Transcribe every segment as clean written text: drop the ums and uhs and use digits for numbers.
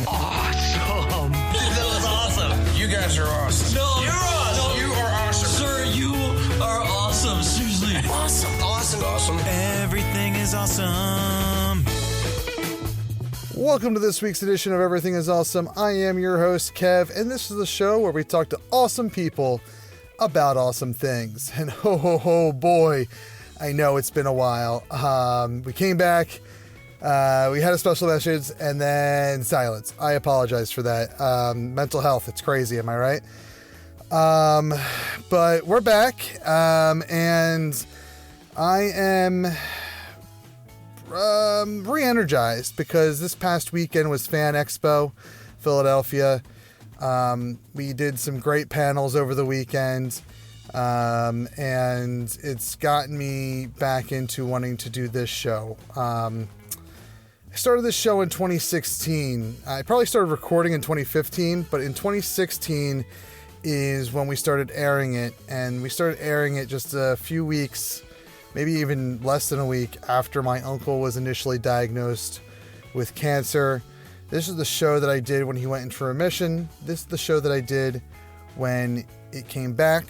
Awesome. That was awesome. You guys are awesome. No, you're awesome. You are awesome. Sir, you are awesome. Seriously. Awesome. Awesome. Awesome. Everything is awesome. Welcome to this week's edition of Everything is Awesome. I am your host, Kev, and this is the show where we talk to awesome people about awesome things. And ho, boy, I know it's been a while. We came back, we had a special message, and then silence. I apologize for that. Mental health, it's crazy, am I right? But we're back, and I am re-energized because this past weekend was Fan Expo Philadelphia. We did some great panels over the weekend, and it's gotten me back into wanting to do this show. I started this show in 2016. I probably started recording in 2015, but in 2016 is when we started airing it, and we started airing it just a few weeks, maybe even less than a week after my uncle was initially diagnosed with cancer. This is the show that I did when he went into remission. This is the show that I did when it came back.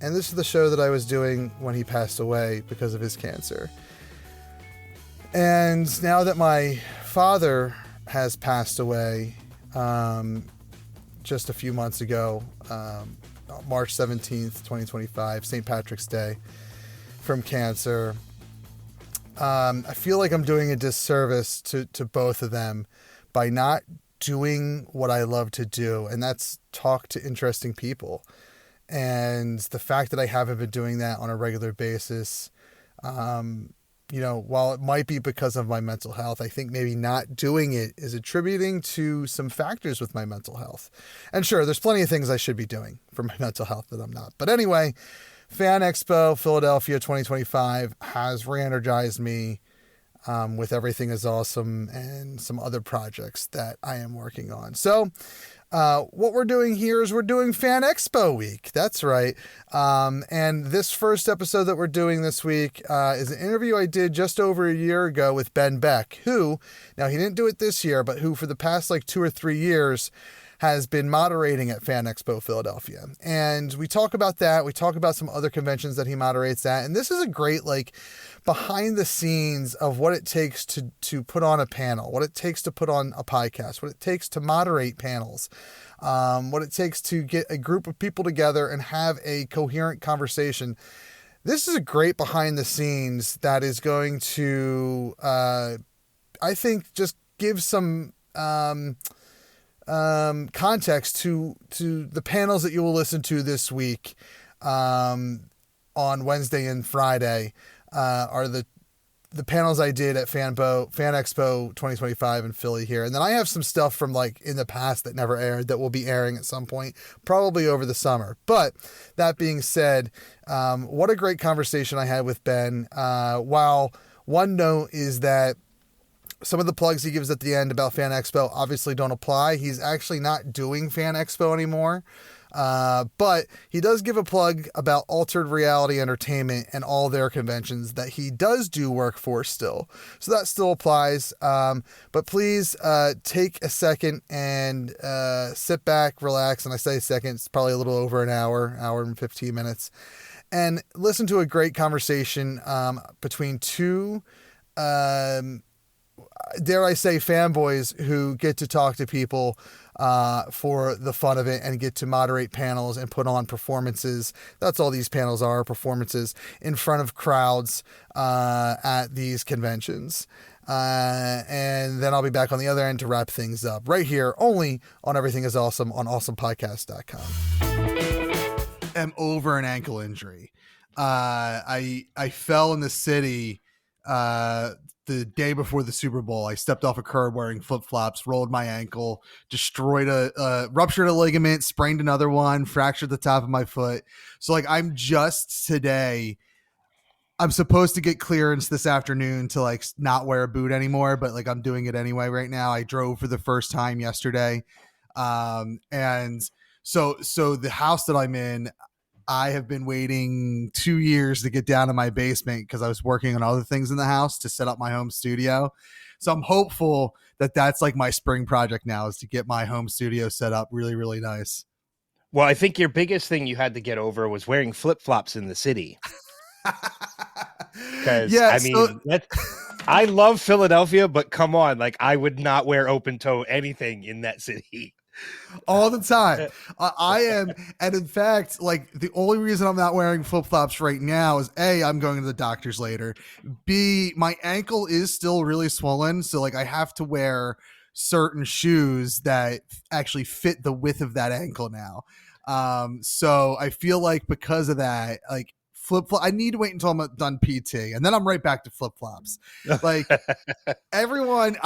And this is the show that I was doing when he passed away because of his cancer. And now that my father has passed away just a few months ago, March 17th, 2025, St. Patrick's Day, from cancer, I feel like I'm doing a disservice to both of them by not doing what I love to do, and that's talk to interesting people. And the fact that I haven't been doing that on a regular basis, while it might be because of my mental health, I think maybe not doing it is attributing to some factors with my mental health. And sure, there's plenty of things I should be doing for my mental health that I'm not. But anyway, Fan Expo Philadelphia 2025 has re-energized me with Everything is Awesome and some other projects that I am working on. So what we're doing here is we're doing Fan Expo Week. That's right. And this first episode that we're doing this week is an interview I did just over a year ago with Ben Beck, who, now he didn't do it this year, but who for the past 2 or 3 years has been moderating at Fan Expo Philadelphia. And we talk about that. We talk about some other conventions that he moderates at. And this is a great, behind the scenes of what it takes to put on a panel, what it takes to put on a podcast, what it takes to moderate panels, what it takes to get a group of people together and have a coherent conversation. This is a great behind the scenes that is going to, I think, just give some context to the panels that you will listen to this week on Wednesday and Friday are the panels I did at Fan Expo 2025 in Philly here. And then I have some stuff from in the past that never aired that will be airing at some point, probably over the summer. But that being said, what a great conversation I had with Ben. While one note is that some of the plugs he gives at the end about Fan Expo obviously don't apply. He's actually not doing Fan Expo anymore. But he does give a plug about Altered Reality Entertainment and all their conventions that he does do work for still. So that still applies. But please take a second and sit back, relax. And I say second, it's probably a little over an hour and 15 minutes. And listen to a great conversation between two dare I say, fanboys who get to talk to people for the fun of it and get to moderate panels and put on performances. That's all these panels are, performances in front of crowds at these conventions. And then I'll be back on the other end to wrap things up right here, only on Everything is Awesome on awesomepodcast.com. I'm over an ankle injury. I fell in the city the day before the Super Bowl. I stepped off a curb wearing flip-flops, rolled my ankle, ruptured a ligament, sprained another one, fractured the top of my foot. So I'm just today, I'm supposed to get clearance this afternoon to not wear a boot anymore, but I'm doing it anyway right now. I drove for the first time yesterday. And so the house that I'm in, I have been waiting 2 years to get down to my basement because I was working on other things in the house to set up my home studio. So I'm hopeful that that's like my spring project now, is to get my home studio set up really, really nice. Well, I think your biggest thing you had to get over was wearing flip-flops in the city. Because Yeah, I mean, I love Philadelphia, but come on, like I would not wear open toe anything in that city. all the time. I am, and in fact, like the only reason I'm not wearing flip flops right now is A, I'm going to the doctor's later. B, my ankle is still really swollen, so like I have to wear certain shoes that actually fit the width of that ankle now. So I feel like because of that, like I need to wait until I'm done PT, and then I'm right back to flip flops. Like everyone,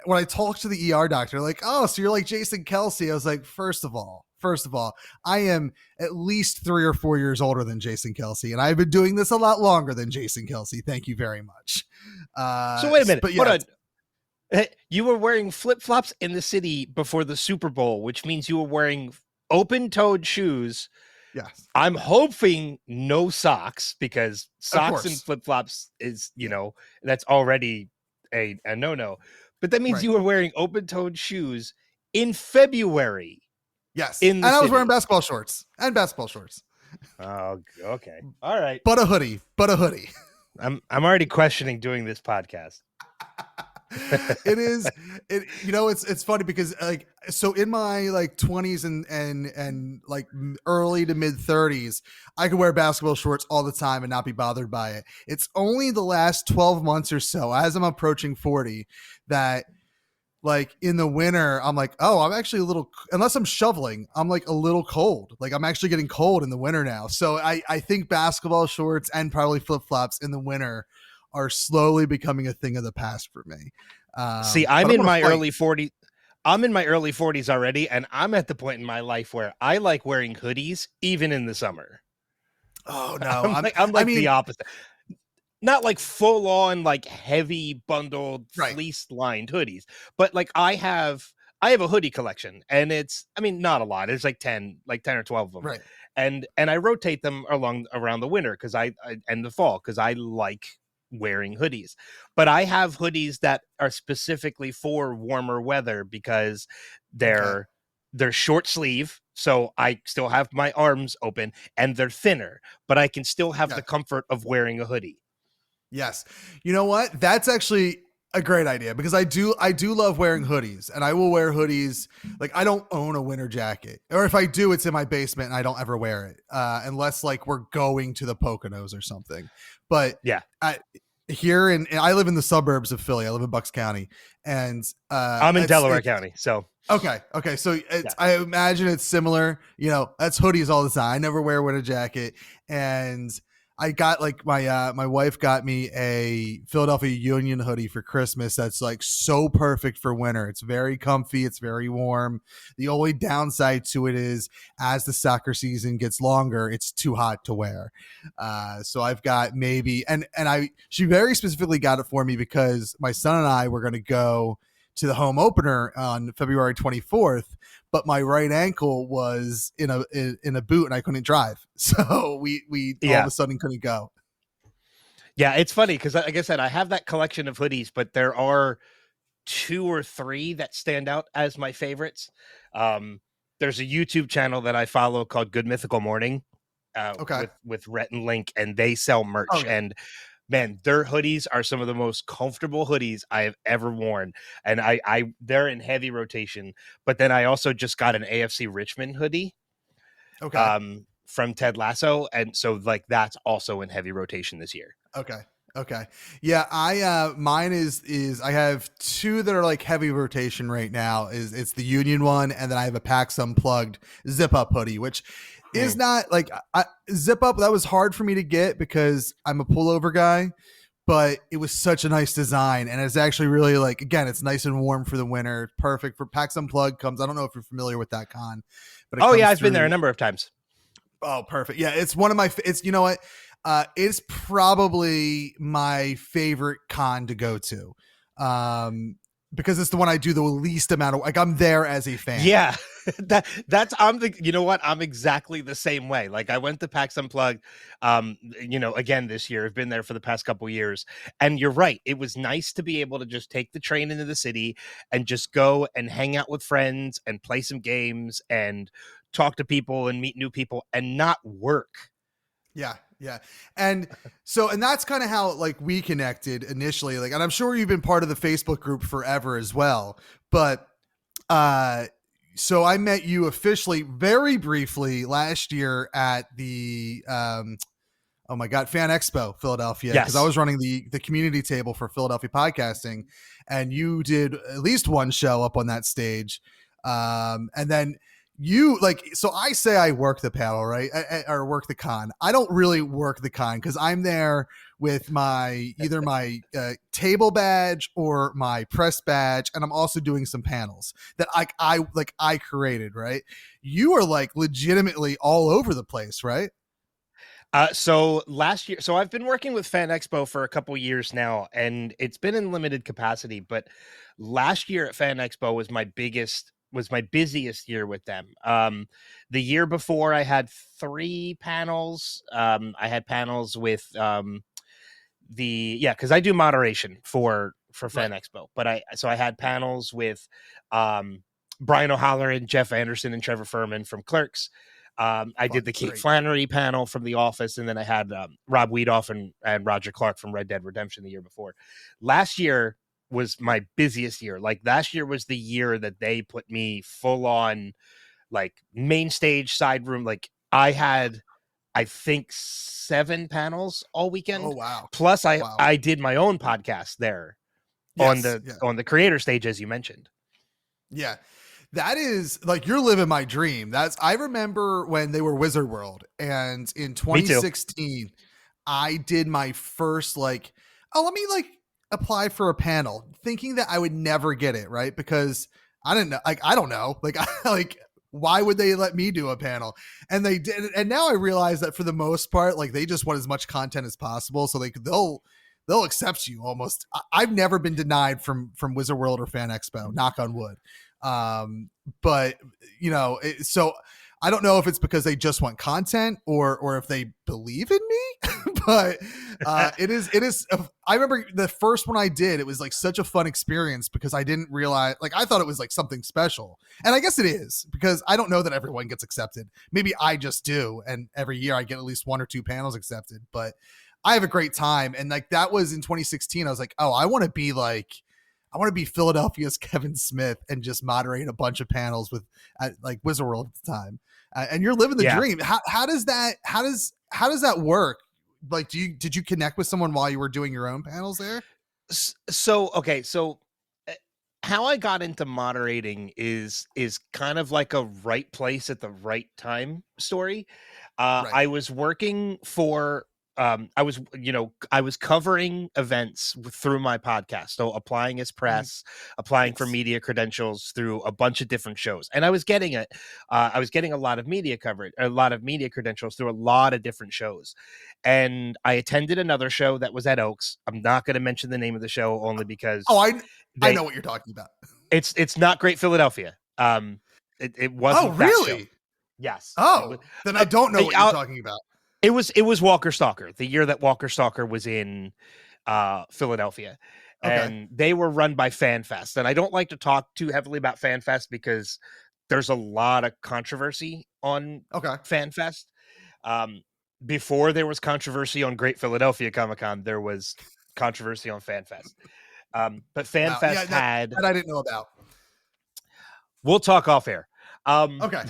when I talk to the ER doctor, like, oh, so you're like Jason Kelsey. I was like, first of all, I am at least 3 or 4 years older than Jason Kelsey, and I've been doing this a lot longer than Jason Kelsey. Thank you very much. So wait a minute, but yeah, hold on. You were wearing flip flops in the city before the Super Bowl, which means you were wearing open-toed shoes. yes. I'm hoping no socks, because socks and flip-flops is, that's already a no-no. But that means Right. you were wearing open-toed shoes in February. Yes. In And I was city. wearing basketball shorts. Oh, okay. All right. But a hoodie. I'm already questioning doing this podcast. It's funny because like, so in my like 20s and like early to mid 30s, I could wear basketball shorts all the time and not be bothered by it. It's only the last 12 months or so, as I'm approaching 40, that like in the winter, I'm like, oh, I'm actually a little, unless I'm shoveling, I'm like a little cold. Like I'm actually getting cold in the winter now. So I think basketball shorts and probably flip-flops in the winter are slowly becoming a thing of the past for me. See, I'm in my early 40s. I'm in my early 40s already, and I'm at the point in my life where I like wearing hoodies even in the summer. Oh no, I'm like the opposite. Not like full on like heavy bundled fleece lined hoodies, but like I have a hoodie collection, and it's, I mean, not a lot. It's like 10 or 12 of them. Right. And I rotate them around the winter and the fall, because I like wearing hoodies. But I have hoodies that are specifically for warmer weather, because they're short sleeve, so I still have my arms open, and they're thinner, but I can still have the comfort of wearing a hoodie. Yes. You know what? That's actually a great idea, because I do love wearing hoodies, and I will wear hoodies. Like I don't own a winter jacket, or if I do, it's in my basement and I don't ever wear it. Unless like we're going to the Poconos or something. But yeah, I live in the suburbs of Philly. I live in Bucks County, and I'm in Delaware County. So okay. So I imagine it's similar. That's hoodies all the time. I never wear a winter jacket, and I got like my wife got me a Philadelphia Union hoodie for Christmas. That's like so perfect for winter. It's very comfy. It's very warm. The only downside to it is, as the soccer season gets longer, it's too hot to wear. So I've got she very specifically got it for me because my son and I were going to go to the home opener on February 24th, but my right ankle was in a boot and I couldn't drive. So we all of a sudden couldn't go. Yeah, it's funny because, like I said, I have that collection of hoodies, but there are 2 or 3 that stand out as my favorites. There's a YouTube channel that I follow called Good Mythical Morning, with Rhett and Link, and they sell merch. Oh, yeah. And man, their hoodies are some of the most comfortable hoodies I have ever worn. And they're in heavy rotation. But then I also just got an AFC Richmond hoodie. From Ted Lasso. And so like that's also in heavy rotation this year. Okay. Yeah, mine is I have 2 that are like heavy rotation right now. It's the Union one, and then I have a PAX Unplugged zip up hoodie, which is not like zip up. That was hard for me to get because I'm a pullover guy, but it was such a nice design, and it's actually really like, again, it's nice and warm for the winter. Perfect for PAX Unplugged. I don't know if you're familiar with that con, but I've been there a number of times. Oh, perfect. Yeah, it's one of my. It's, you know what? It's probably my favorite con to go to, because it's the one I do the least amount of, like, I'm there as a fan. Yeah, you know what? I'm exactly the same way. Like, I went to PAX Unplugged, again this year. I've been there for the past couple years, and you're right. It was nice to be able to just take the train into the city and just go and hang out with friends and play some games and talk to people and meet new people and not work. Yeah. Yeah. And that's kind of how, like, we connected initially. Like, and I'm sure you've been part of the Facebook group forever as well. But so I met you officially very briefly last year at the oh my God, Fan Expo Philadelphia, because I was running the community table for Philadelphia podcasting, and you did at least one show up on that stage. And then you, like, so I say I work the panel, right? Or work the con. I don't really work the con because I'm there with either my table badge or my press badge, and I'm also doing some panels that I created, right? You are like legitimately all over the place, right? So last year, I've been working with Fan Expo for a couple years now, and it's been in limited capacity, but last year at Fan Expo was my busiest year with them. The year before I had 3 panels. I had panels with because I do moderation for Fan Expo, but I had panels with Brian O'Halloran, Jeff Anderson, and Trevor Furman from Clerks. I did the Kate Flannery panel from The Office, and then I had Rob Wiedoff and Roger Clark from Red Dead Redemption the year before. Last year was my busiest year. Like, last year was the year that they put me full on, like, main stage, side room. Like, I had, I think, 7 panels all weekend. Oh, wow. Plus I did my own podcast there on the creator stage, as you mentioned. Yeah. That is, like, you're living my dream. I remember when they were Wizard World, and in 2016, I did my first, like, let me, like, apply for a panel, thinking that I would never get it, right? Because I didn't know, like, I don't know, like, why would they let me do a panel? And they did. And now I realize that for the most part, like, they just want as much content as possible, so they'll accept you almost. I've never been denied from Wizard World or Fan Expo, knock on wood. But so I don't know if it's because they just want content or if they believe in me, but it is. I remember the first one I did, it was like such a fun experience because I didn't realize, like, I thought it was like something special, and I guess it is, because I don't know that everyone gets accepted. Maybe I just do. And every year I get at least 1 or 2 panels accepted, but I have a great time. And like, that was in 2016. I was like, I want to be Philadelphia's Kevin Smith and just moderate a bunch of panels with like Wizard World at the time. And you're living the dream. How does that work? Like, did you connect with someone while you were doing your own panels there? So how I got into moderating is kind of like a right place at the right time story. I was working for I was covering events through my podcast. So applying as press, applying for media credentials through a bunch of different shows. And I was getting it. I was getting a lot of media coverage, a lot of media credentials through a lot of different shows. And I attended another show that was at Oaks. I'm not going to mention the name of the show only because I know what you're talking about. It's not Great Philadelphia. It wasn't. Oh, really? That show. Yes. Then I don't know what you're talking about. It was Walker Stalker, the year that Walker Stalker was in Philadelphia. Okay. And they were run by FanFest. And I don't like to talk too heavily about FanFest because there's a lot of controversy on FanFest. Before there was controversy on Great Philadelphia Comic-Con, there was controversy on FanFest. But FanFest had... That I didn't know about. We'll talk off air. Okay.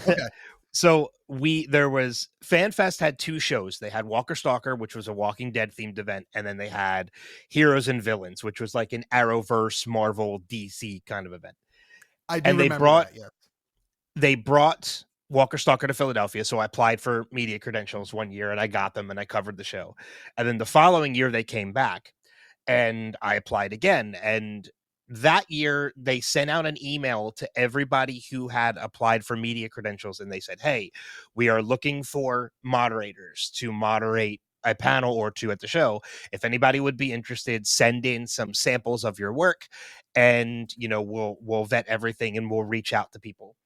So FanFest had 2 shows. They had Walker Stalker, which was a Walking Dead themed event, and then they had Heroes and Villains, which was like an Arrowverse, Marvel, DC kind of event. I do remember that, yeah. They brought Walker Stalker to Philadelphia, so I applied for media credentials one year, and I got them, and I covered the show. And then the following year, they came back, and I applied again, and that year they sent out an email to everybody who had applied for media credentials, and they said, hey, we are looking for moderators to moderate a panel or two at the show. If anybody would be interested, send in some samples of your work, and we'll vet everything and we'll reach out to people.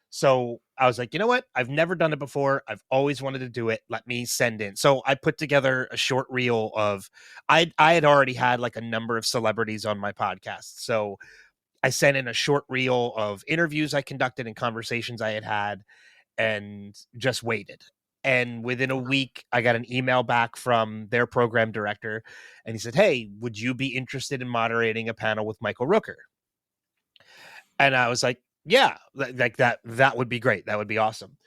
So I was like, you know what? I've never done it before. I've always wanted to do it. Let me send in. So I put together a short reel of, I had already had like a number of celebrities on my podcast. So I sent in a short reel of interviews I conducted and conversations I had and just waited. And within a week, I got an email back from their program director, and he said, hey, would you be interested in moderating a panel with Michael Rooker? And I was like, yeah, like that would be great. That would be awesome.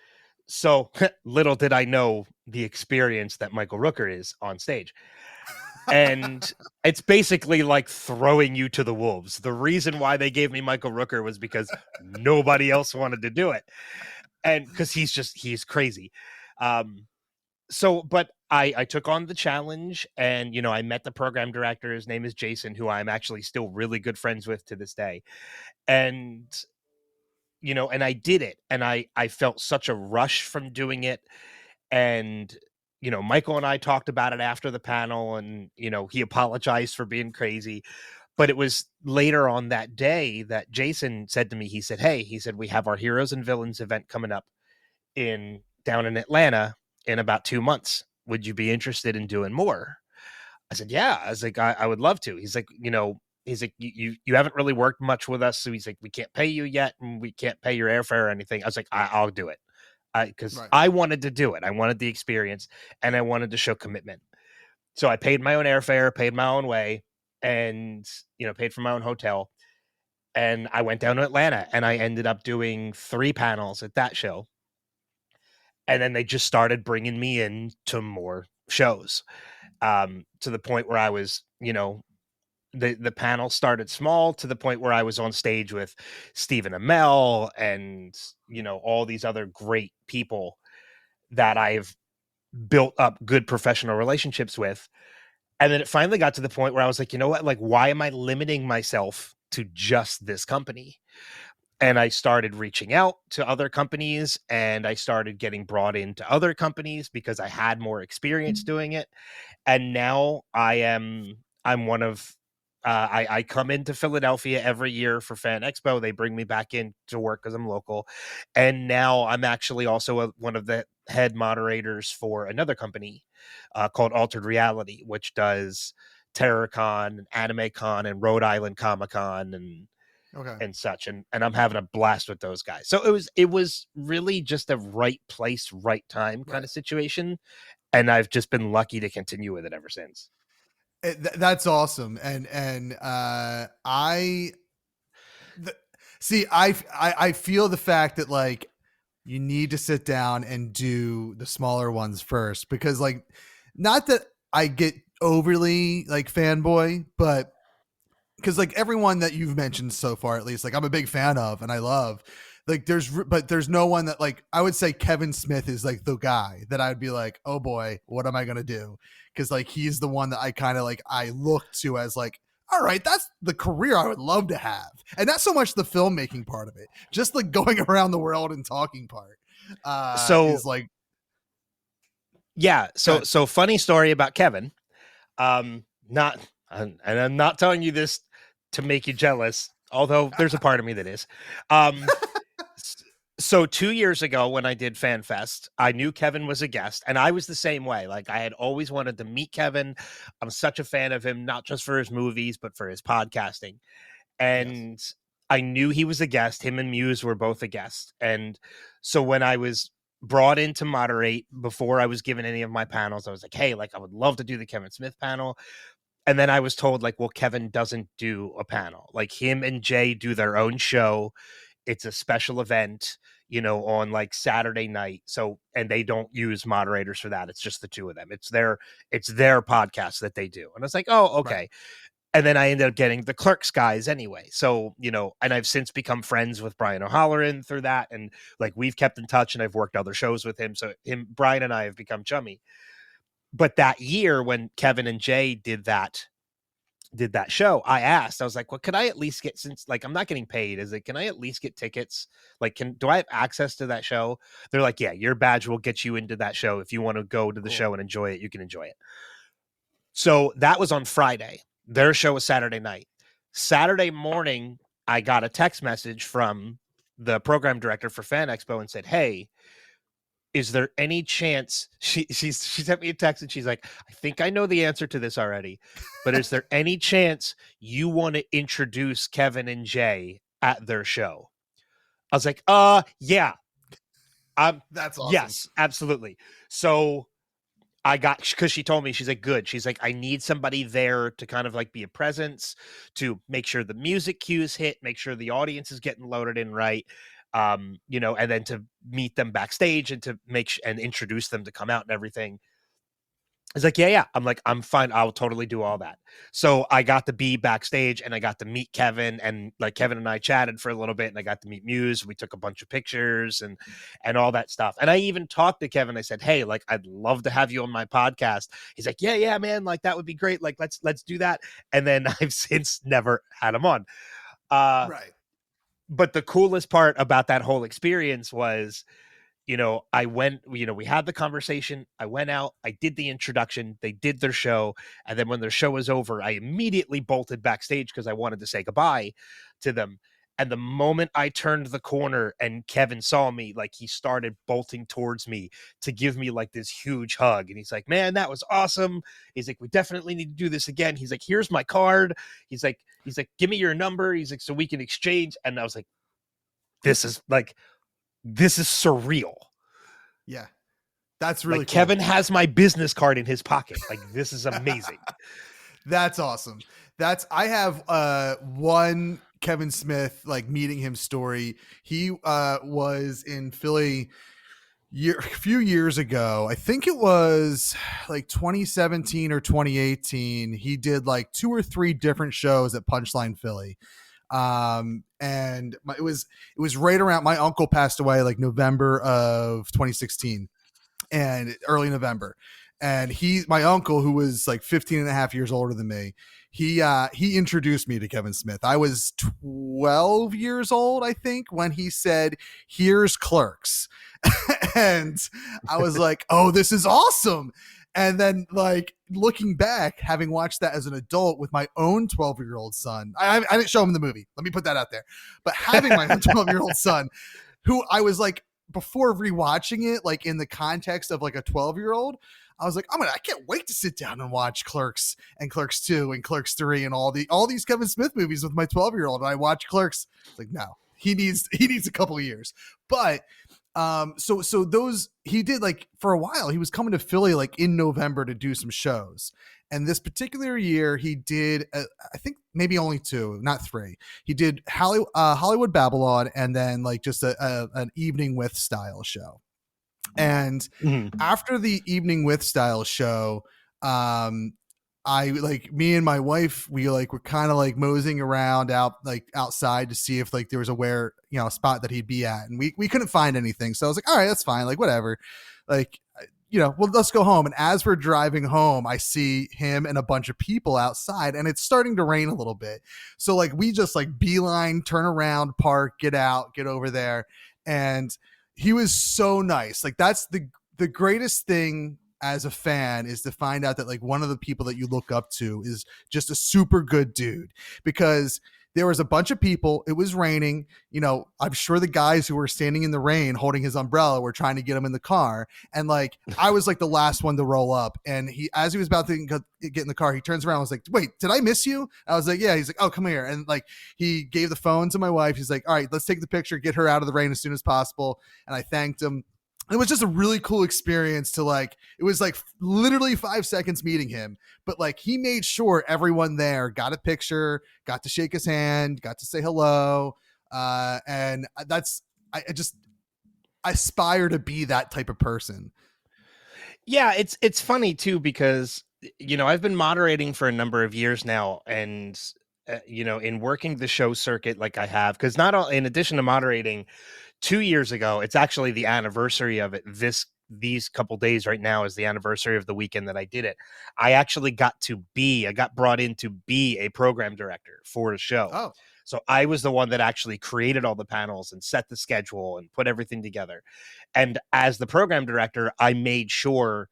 So little did I know the experience that Michael Rooker is on stage. And it's basically like throwing you to the wolves. The reason why they gave me Michael Rooker was because nobody else wanted to do it. And because he's crazy. But I took on the challenge, and, I met the program director. His name is Jason, who I'm actually still really good friends with to this day. And and I did it, and I felt such a rush from doing it. And, Michael and I talked about it after the panel, and, he apologized for being crazy. But it was later on that day that Jason said to me, he said, hey, we have our Heroes and Villains event coming up down in Atlanta in about 2 months. Would you be interested in doing more? I said, yeah. I was like, I would love to. He's like, you haven't really worked much with us. So he's like, we can't pay you yet, and we can't pay your airfare or anything. I was like, I'll do it. Because I wanted to do it. I wanted the experience, and I wanted to show commitment. So I paid my own airfare, paid my own way, and, paid for my own hotel. And I went down to Atlanta, and I ended up doing 3 panels at that show. And then they just started bringing me in to more shows, to the point where I was, the panel started small, to the point where I was on stage with Stephen Amell and, all these other great people that I've built up good professional relationships with. And then it finally got to the point where I was like, you know what? Like, why am I limiting myself to just this company? And I started reaching out to other companies, and I started getting brought into other companies because I had more experience doing it. And now I'm one of, I come into Philadelphia every year for Fan Expo. They bring me back in to work because I'm local. And now I'm actually also one of the head moderators for another company called Altered Reality, which does TerrorCon and AnimeCon and Rhode Island Comic-Con and such. And I'm having a blast with those guys. So it was really just a right place, right time kind of situation. And I've just been lucky to continue with it ever since. That's awesome. And I feel the fact that, like, you need to sit down and do the smaller ones first, because, like, not that I get overly like fanboy, but because, like, everyone that you've mentioned so far, at least, like, I'm a big fan of and I love, like, there's no one that, like, I would say Kevin Smith is like the guy that I'd be like, oh boy, what am I going to do? Because, like, he's the one that I kind of like, I look to as like, all right, that's the career I would love to have. And not so much the filmmaking part of it, just the going around the world and talking part. Is like, yeah. So funny story about Kevin. And I'm not telling you this to make you jealous, although there's a part of me that is. So 2 years ago when I did Fan Fest, I knew Kevin was a guest, and I was the same way. Like, I had always wanted to meet Kevin. I'm such a fan of him, not just for his movies, but for his podcasting. And I knew he was a guest. Him and Muse were both a guest. And so when I was brought in to moderate, before I was given any of my panels, I was like, hey, like, I would love to do the Kevin Smith panel. And then I was told, like, well, Kevin doesn't do a panel. Like, him and Jay do their own show. It's a special event, on like Saturday night. So, and they don't use moderators for that. It's just the two of them. It's their podcast that they do. And I was like, oh, okay. Right. And then I ended up getting the Clerks guys anyway. So, and I've since become friends with Brian O'Halloran through that. And, like, we've kept in touch, and I've worked other shows with him. So Brian and I have become chummy. But that year when Kevin and Jay did that did that show, I asked, I was like, well, could I at least get, since like I'm not getting paid, is it, can I at least get tickets? Like, do I have access to that show? They're like, yeah, your badge will get you into that show. If you want to go to the show and enjoy it, you can enjoy it. So that was on Friday. Their show was Saturday night. Saturday morning, I got a text message from the program director for Fan Expo and said, hey, is there any chance, she sent me a text and she's like, I think I know the answer to this already, but is there any chance you want to introduce Kevin and Jay at their show? I was like, yeah. That's awesome. Yes, absolutely. So I got, because she told me, she's like, good. She's like, I need somebody there to kind of like be a presence, to make sure the music cues hit, make sure the audience is getting loaded in right. You know, and then to meet them backstage and to make and introduce them to come out and everything. It's like, yeah. I'm like, I'm fine. I'll totally do all that. So I got to be backstage and I got to meet Kevin, and like Kevin and I chatted for a little bit, and I got to meet Muse. We took a bunch of pictures and all that stuff. And I even talked to Kevin. I said, hey, like, I'd love to have you on my podcast. He's like, yeah, man. Like, that would be great. Like, let's do that. And then I've since never had him on. Right. But the coolest part about that whole experience was, you know, I went, you know, we had the conversation. I went out, I did the introduction, they did their show. And then when their show was over, I immediately bolted backstage because I wanted to say goodbye to them. And the moment I turned the corner and Kevin saw me, like, he started bolting towards me to give me like this huge hug. And he's like, man, that was awesome. He's like, we definitely need to do this again. He's like, here's my card. He's like, give me your number. He's like, so we can exchange. And I was like, this is surreal. Yeah. That's really like, cool. Kevin has my business card in his pocket. Like, this is amazing. That's awesome. I have one Kevin Smith, like, meeting him story. He was in Philly a few years ago. I think it was like 2017 or 2018. He did like 2 or 3 different shows at Punchline Philly. And it was right around, my uncle passed away like November of 2016, and early November. And my uncle, who was like 15 and a half years older than me, he introduced me to Kevin Smith. I was 12 years old, I think, when he said, here's Clerks. And I was like, oh, this is awesome. And then, like, looking back, having watched that as an adult with my own 12-year-old son, I didn't show him the movie. Let me put that out there. But having my own 12-year-old son, who I was like, before rewatching it, like in the context of like a 12-year-old, I was like, I can't wait to sit down and watch Clerks and Clerks 2 and Clerks 3 and all these Kevin Smith movies with my 12-year-old. And I watch Clerks. It's like, no, he needs a couple of years. But so those, he did, like, for a while, he was coming to Philly like in November to do some shows. And this particular year he did, I think maybe only 2, not 3. He did Hollywood Babylon, and then like just an Evening With style show. And after the Evening With style show, I, like, me and my wife, we like were kind of like moseying around outside to see if like there was a spot that he'd be at, and we couldn't find anything. So I was like, all right, that's fine, like, whatever, like, well, let's go home. And as we're driving home, I see him and a bunch of people outside, and it's starting to rain a little bit. So like, we just like beeline, turn around, park, get out, get over there. And he was so nice. Like, that's the greatest thing as a fan, is to find out that like one of the people that you look up to is just a super good dude. Because there was a bunch of people, it was raining, I'm sure the guys who were standing in the rain holding his umbrella were trying to get him in the car. And like, I was like the last one to roll up, and as he was about to get in the car, he turns around and was like, wait, did I miss you? I was like, yeah. He's like, oh, come here. And like, he gave the phone to my wife. He's like, all right, let's take the picture, get her out of the rain as soon as possible. And I thanked him. It was just a really cool experience to, like, it was like literally 5 seconds meeting him, but like, he made sure everyone there got a picture, got to shake his hand, got to say hello. And I aspire to be that type of person. Yeah. It's funny too, because, I've been moderating for a number of years now, and, in working the show circuit, like I have, because in addition to moderating 2 years ago, it's actually the anniversary of it this these couple days right now is the anniversary of the weekend that I did it. I actually got brought in to be a program director for a show. Oh, So I was the one that actually created all the panels and set the schedule and put everything together. And as the program director, I made sure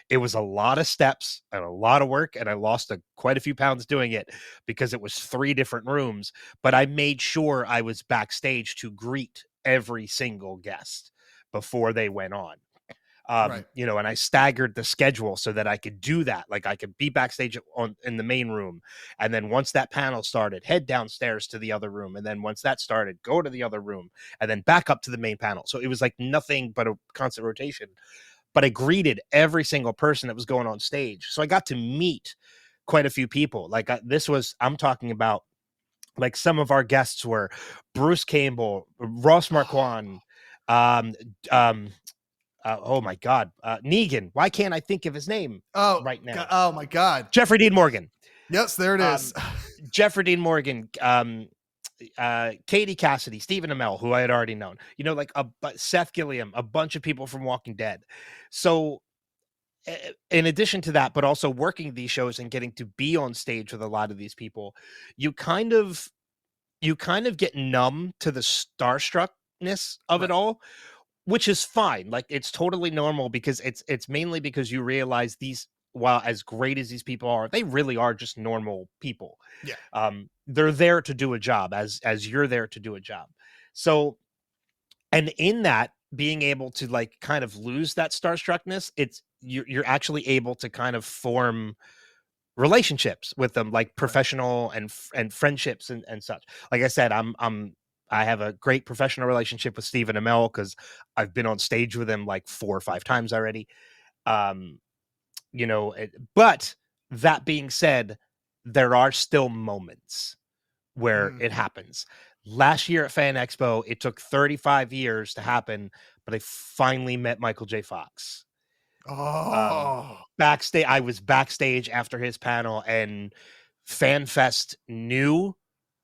it was a lot of steps and a lot of work, and I lost quite a few pounds doing it because it was 3 different rooms. But I made sure I was backstage to greet every single guest before they went on. right. You know, and I staggered the schedule so that I could do that. Like I could be backstage in the main room. And then once that panel started, head downstairs to the other room. And then once that started, go to the other room and then back up to the main panel. So it was like nothing but a constant rotation. But I greeted every single person that was going on stage. So I got to meet quite a few people. Like I'm talking about, like, some of our guests were Bruce Campbell, Ross Marquand, oh my God, Negan. Why can't I think of his name right now? Oh my God. Jeffrey Dean Morgan. Yes, there it is. Jeffrey Dean Morgan, Katie Cassidy, Stephen Amell, who I had already known, you know, like Seth Gilliam, a bunch of people from Walking Dead. So in addition to that, but also working these shows and getting to be on stage with a lot of these people, you kind of get numb to the starstruckness of it all, which is fine. Like, it's totally normal because it's mainly because you realize these, while as great as these people are, they really are just normal people. Yeah. They're there to do a job as you're there to do a job. So, and in that, being able to like kind of lose that starstruckness, you're actually able to kind of form relationships with them, like professional and friendships and such. Like I said, I have a great professional relationship with Stephen Amell because I've been on stage with him like 4 or 5 times already. You know, but that being said, there are still moments where it happens. Last year at Fan Expo, it took 35 years to happen, but I finally met Michael J. Fox. Backstage, I was backstage after his panel, and FanFest knew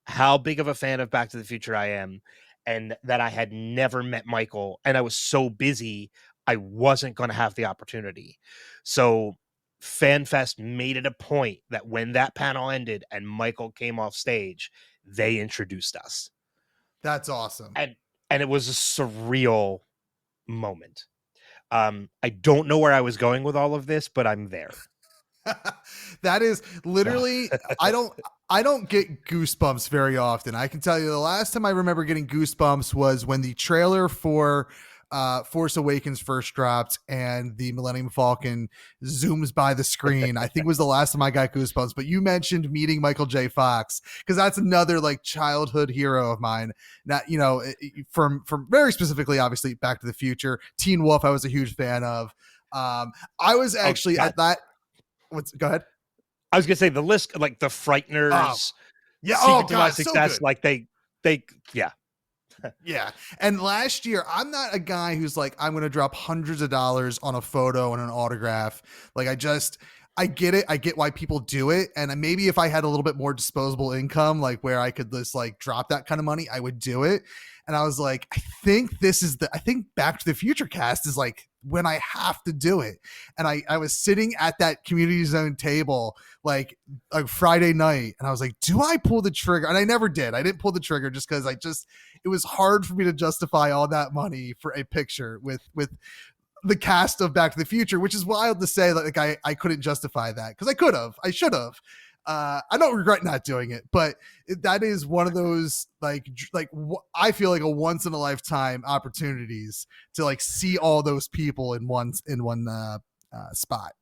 how big of a fan of Back to the Future I am, and that I had never met Michael, and I was so busy, I wasn't going to have the opportunity. So FanFest made it a point that when that panel ended and Michael came off stage, they introduced us. That's awesome. And it was a surreal moment. I don't know where I was going with all of this, but I'm there. That is literally, I don't get goosebumps very often. I can tell you the last time I remember getting goosebumps was when the trailer for Force Awakens first dropped and the Millennium Falcon zooms by the screen. I think was the last time I got goosebumps. But you mentioned meeting Michael J. Fox, because that's another like childhood hero of mine. Not, you know, from very specifically, obviously, Back to the Future. Teen Wolf, I was a huge fan of. I was actually at that. Go ahead. I was gonna say the list, like the Frighteners. Yeah. Secret to My Success. So like they yeah. Yeah. And last year, I'm not a guy who's like, I'm going to drop hundreds of dollars on a photo and an autograph. Like, I get it. I get why people do it. And maybe if I had a little bit more disposable income, like where I could just like drop that kind of money, I would do it. And I was like, I think Back to the Future cast is like when I have to do it. And I was sitting at that community zone table, like Friday night. And I was like, do I pull the trigger? And I never did. I didn't pull the trigger just because it was hard for me to justify all that money for a picture with the cast of Back to the Future, which is wild to say that like I couldn't justify that, because I should have. I don't regret not doing it, but that is one of those I feel like a once in a lifetime opportunities to like see all those people in one spot.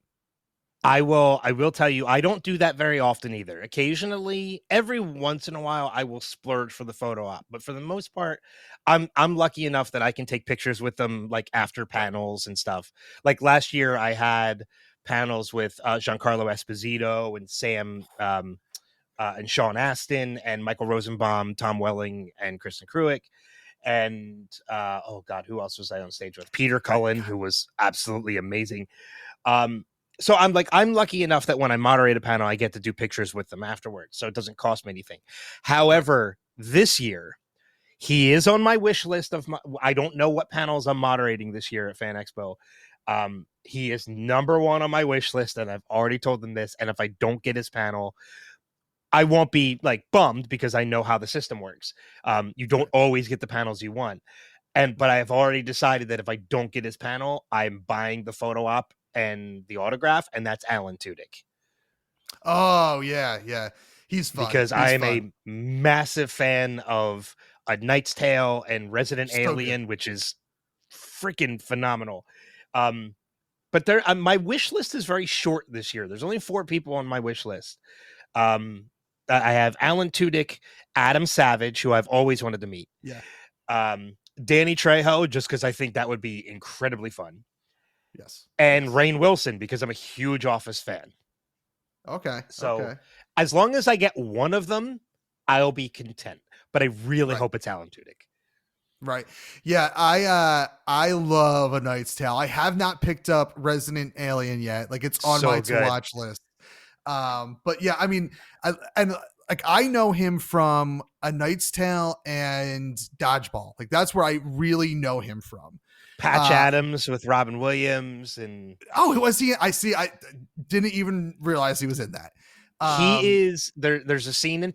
I will tell you, I don't do that very often either. Occasionally, every once in a while, I will splurge for the photo op, but for the most part, I'm lucky enough that I can take pictures with them like after panels and stuff. Like last year, I had panels with Giancarlo Esposito and Sam and Sean Astin and Michael Rosenbaum, Tom Welling, and Kristen Kruick. And oh God, who else was I on stage with? Peter Cullen, who was absolutely amazing. So I'm lucky enough that when I moderate a panel, I get to do pictures with them afterwards. So it doesn't cost me anything. However, this year, He is on my wish list of I don't know what panels I'm moderating this year at Fan Expo. He is number one on my wish list, and I've already told them this. And if I don't get his panel, I won't be like bummed because I know how the system works. You don't always get the panels you want. But I have already decided that if I don't get his panel, I'm buying the photo op and the autograph, and that's Alan Tudyk. Oh yeah, yeah. He's fun. Because I am a massive fan of A Knight's Tale and Resident Alien, which is freaking phenomenal. But my wish list is very short this year. There's only 4 people on my wish list. I have Alan Tudyk, Adam Savage, who I've always wanted to meet. Yeah. Danny Trejo, just because I think that would be incredibly fun. Yes. And Rainn Wilson, because I'm a huge Office fan. Okay. So as long as I get one of them, I'll be content. But I really hope it's Alan Tudyk. Right. Yeah, I love A Knight's Tale. I have not picked up Resident Alien yet. Like it's on my to watch list. But yeah, I mean, I know him from A Knight's Tale and Dodgeball. Like that's where I really know him from. Patch Adams with Robin Williams and was he? I didn't even realize he was in that. He is there. There's a scene in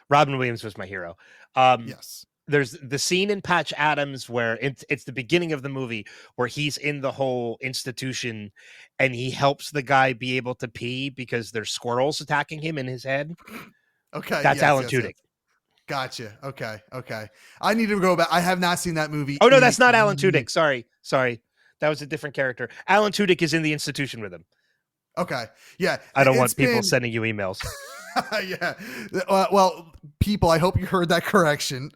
Robin Williams was my hero. Yes. There's the scene in Patch Adams where it's the beginning of the movie where he's in the whole institution and he helps the guy be able to pee because there's squirrels attacking him in his head. Okay. That's Alan Tudyk. Yes. Gotcha. Okay. I need to go back. I have not seen that movie. Oh no, that's not Alan Tudyk. Sorry. That was a different character. Alan Tudyk is in the institution with him. Okay. Yeah. I don't want people sending you emails. Yeah. Well, people, I hope you heard that correction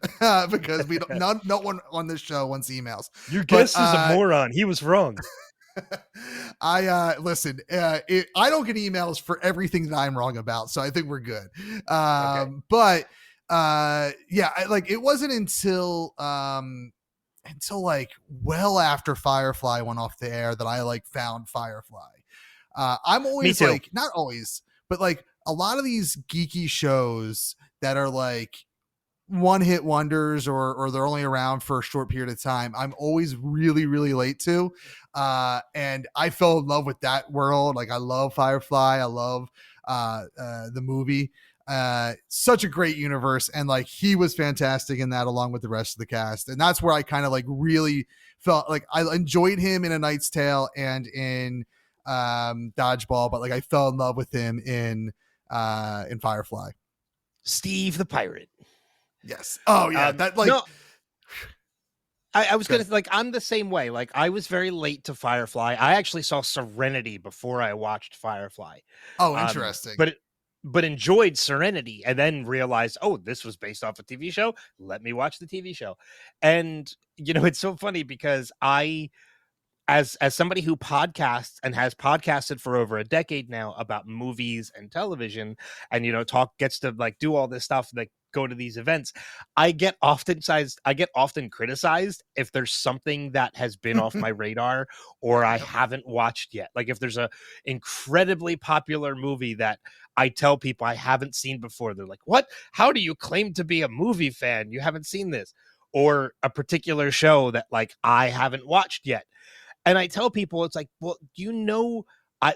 because we don't. No one on this show wants emails. Your guest is a moron. He was wrong. Listen. I don't get emails for everything that I'm wrong about, so I think we're good. Okay. But yeah, it wasn't until like well after Firefly went off the air that I found Firefly. I'm always not always, but a lot of these geeky shows that are one-hit wonders or they're only around for a short period of time, I'm always really, really late to. And I fell in love with that world. I love Firefly. I love the movie. Such a great universe. And he was fantastic in that along with the rest of the cast. And that's where I kind of really felt I enjoyed him in A Knight's Tale and in Dodgeball, but I fell in love with him in Firefly. Steve the Pirate. Yes. Oh yeah. No, I was gonna I'm the same way. I was very late to Firefly. I actually saw Serenity before I watched Firefly. Oh, interesting. But enjoyed Serenity and then realized, oh, this was based off a TV show. Let me watch the TV show. And it's so funny because as somebody who podcasts and has podcasted for over a decade now about movies and television and gets to do all this stuff, go to these events, I get often criticized if there's something that has been off my radar or I haven't watched yet. If there's a incredibly popular movie that I tell people I haven't seen before, they're like, what? How do you claim to be a movie fan? You haven't seen this. Or a particular show that I haven't watched yet. And I tell people, it's well,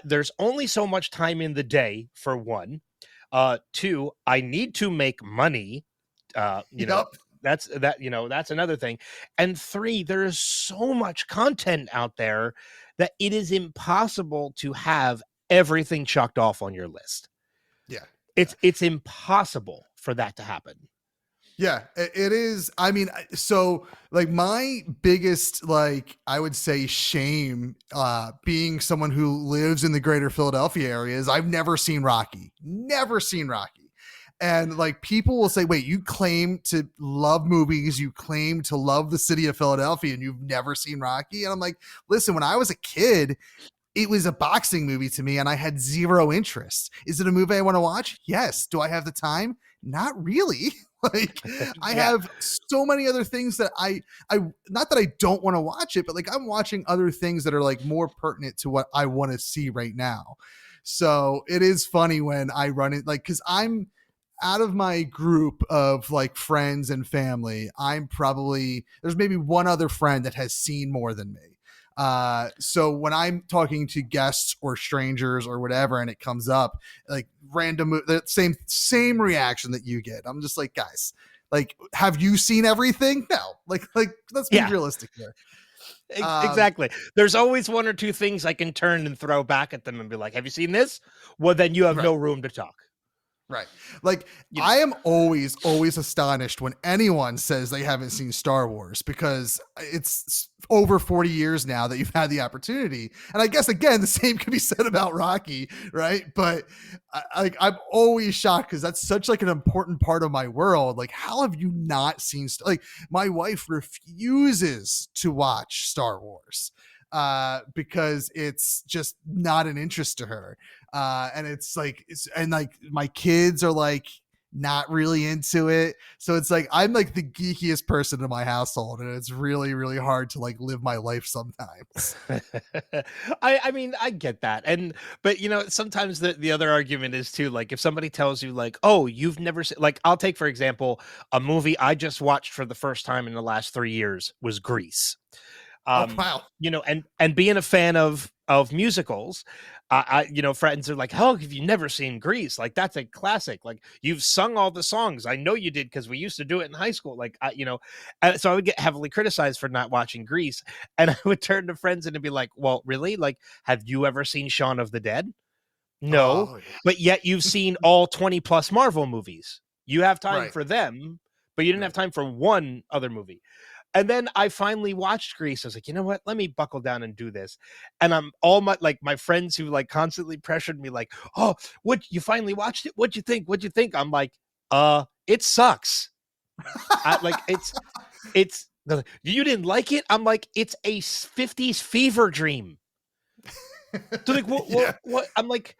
there's only so much time in the day, for one. 2, I need to make money. That's another thing. And 3, there is so much content out there that it is impossible to have everything chucked off on your list. Yeah. It's impossible for that to happen. Yeah, it is. I mean, so my biggest, I would say shame, being someone who lives in the greater Philadelphia area is I've never seen Rocky. And people will say, wait, you claim to love movies, you claim to love the city of Philadelphia and you've never seen Rocky. And I'm like, listen, when I was a kid, it was a boxing movie to me and I had zero interest. Is it a movie I want to watch? Yes. Do I have the time? Not really. I have so many other things that I not that I don't want to watch it, but I'm watching other things that are more pertinent to what I want to see right now. So it is funny when I run it, cause I'm out of my group of like friends and family, there's maybe one other friend that has seen more than me. So when I'm talking to guests or strangers or whatever, and it comes up like the same reaction that you get, I'm just like, guys, like, have you seen everything? No, like let's be realistic here. Exactly. There's always one or two things I can turn and throw back at them and be like, have you seen this? Well, then you have no room to talk. Right. Like, I am always astonished when anyone says they haven't seen Star Wars, because it's over 40 years now that you've had the opportunity. And I guess, again, the same could be said about Rocky, right? But I'm always shocked, because that's such like an important part of my world. Like, how have you not seen, like, my wife refuses to watch Star Wars because it's just not an interest to her. And it's like, my kids are like not really into it. So it's like, I'm like the geekiest person in my household, and it's really, really hard to like live my life sometimes. I mean, I get that. But you know, sometimes the other argument is too, like, if somebody tells you like, oh, you've never seen, like, I'll take, for example, a movie I just watched for the first time in the last 3 years was Grease. Wow. You know, and being a fan of musicals, you know, friends are like, how have you never seen Grease? Like, that's a classic. Like, you've sung all the songs. I know you did, because we used to do it in high school. Like, you know, and so I would get heavily criticized for not watching Grease. And I would turn to friends and be like, well, really? Like, have you ever seen Shaun of the Dead? No. Oh, yeah. But yet you've seen all 20 plus Marvel movies. You have time for them, but you didn't have time for one other movie. And then I finally watched Grease. I was like, you know what? Let me buckle down and do this. And I'm all my friends who like constantly pressured me, like, oh, what, you finally watched it? What'd you think? What'd you think? I'm like, it sucks. It's you didn't like it? I'm like, it's a 50s fever dream. So like, what? I'm like,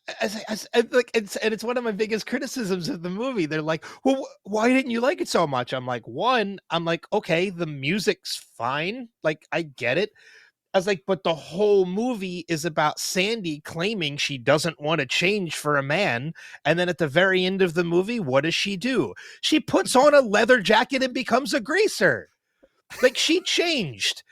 it's one of my biggest criticisms of the movie. They're like, well, why didn't you like it so much? I'm like, okay, the music's fine, like, I get it. I was like, but the whole movie is about Sandy claiming she doesn't want to change for a man, and then at the very end of the movie, what does she do? She puts on a leather jacket and becomes a greaser. Like, she changed.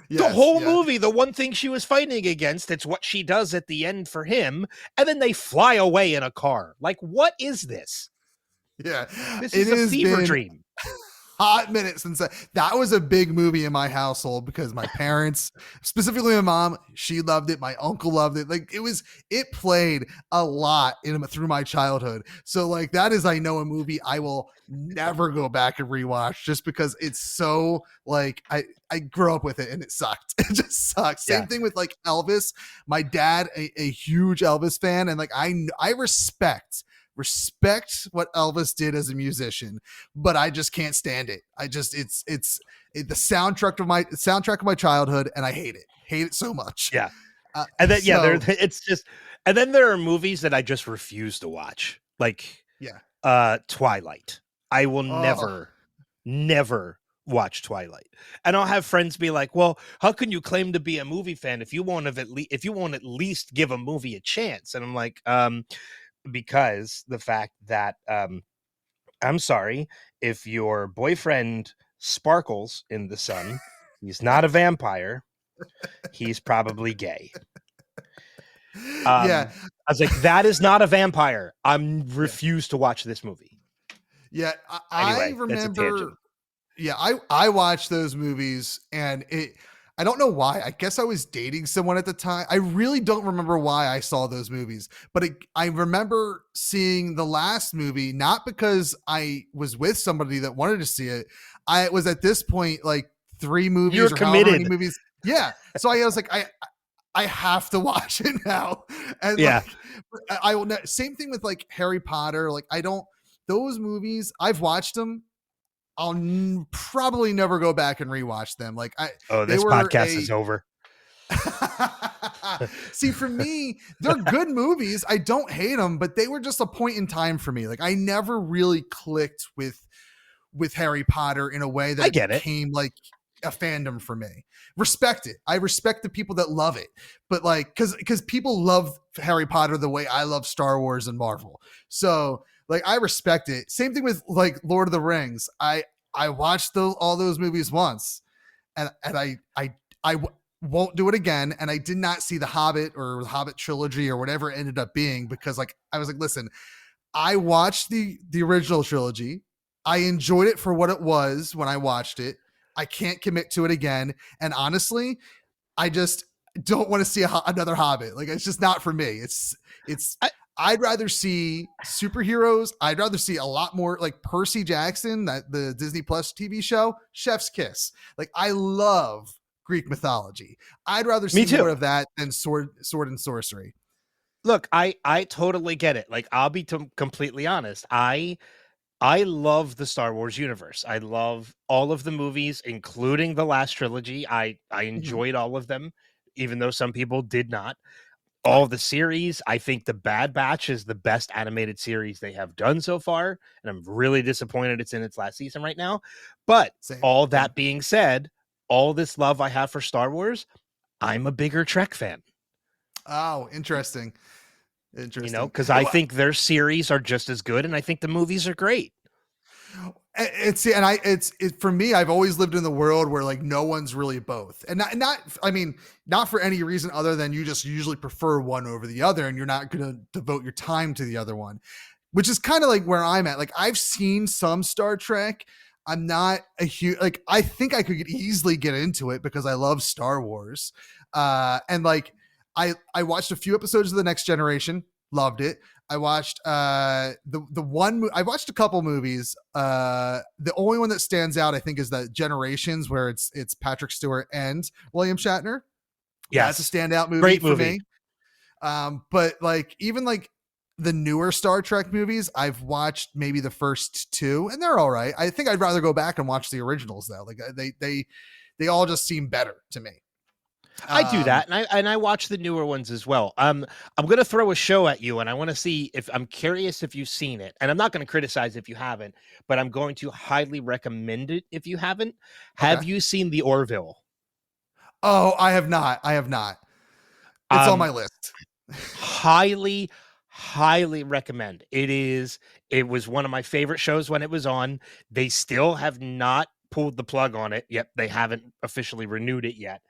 The whole movie, the one thing she was fighting against, it's what she does at the end for him, and then they fly away in a car. Like, what is this? Yeah, this is a fever dream. Hot minute since that was a big movie in my household, because my parents, specifically my mom, she loved it. My uncle loved it. Like, it played a lot through my childhood. So like, that is, I know, a movie I will never go back and rewatch, just because it's so like, I grew up with it and it sucked. It just sucks. Same thing with like Elvis. My dad, a huge Elvis fan, and like I respect what Elvis did as a musician, but I just can't stand it. It's the soundtrack of my childhood, and I hate it so much. Yeah. And then and then there are movies that I just refuse to watch. Like, Twilight. I will never watch Twilight. And I'll have friends be like, well, how can you claim to be a movie fan if you won't at least give a movie a chance? And I'm like, because the fact that I'm sorry, if your boyfriend sparkles in the sun, he's not a vampire, he's probably gay. I was like, that is not a vampire. I'm refuse to watch this movie. Anyway, I remember I watched those movies, and I don't know why. I guess I was dating someone at the time. I really don't remember why I saw those movies, but I remember seeing the last movie, not because I was with somebody that wanted to see it. I was at this point like 3 movies. You're committed. However many movies. Yeah. So I was like, I have to watch it now. And like, I will. Same thing with like Harry Potter. Like, those movies, I've watched them. I'll probably never go back and rewatch them. Like, this podcast is over. See, for me, they're good movies. I don't hate them, but they were just a point in time for me. Like, I never really clicked with Harry Potter in a way that became like a fandom for me. Respect it. I respect the people that love it, but like, because people love Harry Potter the way I love Star Wars and Marvel. So Like I respect it. Same thing with like Lord of the Rings. I watched all those movies once, and won't do it again. And I did not see the Hobbit or the Hobbit trilogy or whatever it ended up being, because like I was like, listen, I watched the original trilogy. I enjoyed it for what it was when I watched it. I can't commit to it again. And honestly, I just don't want to see another Hobbit. Like it's just not for me. I'd rather see superheroes. I'd rather see a lot more like Percy Jackson, that the Disney Plus TV show, Chef's Kiss. Like I love Greek mythology. I'd rather see more of that than sword and sorcery. Look, I totally get it. Like I'll be completely honest. I love the Star Wars universe. I love all of the movies, including the last trilogy. I enjoyed all of them, even though some people did not. All the series, I think The Bad Batch is the best animated series they have done so far, and I'm really disappointed it's in its last season right now. But all that being said, all this love I have for Star Wars, I'm a bigger Trek fan. Oh, interesting. You know, because I think their series are just as good, and I think the movies are great. It's for me, I've always lived in the world where like no one's really both, and not for any reason other than you just usually prefer one over the other, and you're not going to devote your time to the other one, which is kind of like where I'm at. Like I've seen some Star Trek. I'm not a huge, like, I think I could easily get into it because I love Star Wars. And like, I watched a few episodes of The Next Generation, loved it. I watched I watched a couple movies. The only one that stands out, I think, is the Generations, where it's Patrick Stewart and William Shatner. Yeah, it's a standout movie. Great movie. For me. But like even like the newer Star Trek movies, I've watched maybe the first two, and they're all right. I think I'd rather go back and watch the originals though. Like they all just seem better to me. I do that, and I watch the newer ones as well. I'm going to throw a show at you, and I want to see if I'm curious if you've seen it. And I'm not going to criticize if you haven't, but I'm going to highly recommend it if you haven't. Okay. Have you seen The Orville? Oh, I have not. It's on my list. highly recommend. It was one of my favorite shows when it was on. They still have not pulled the plug on it yet. They haven't officially renewed it yet.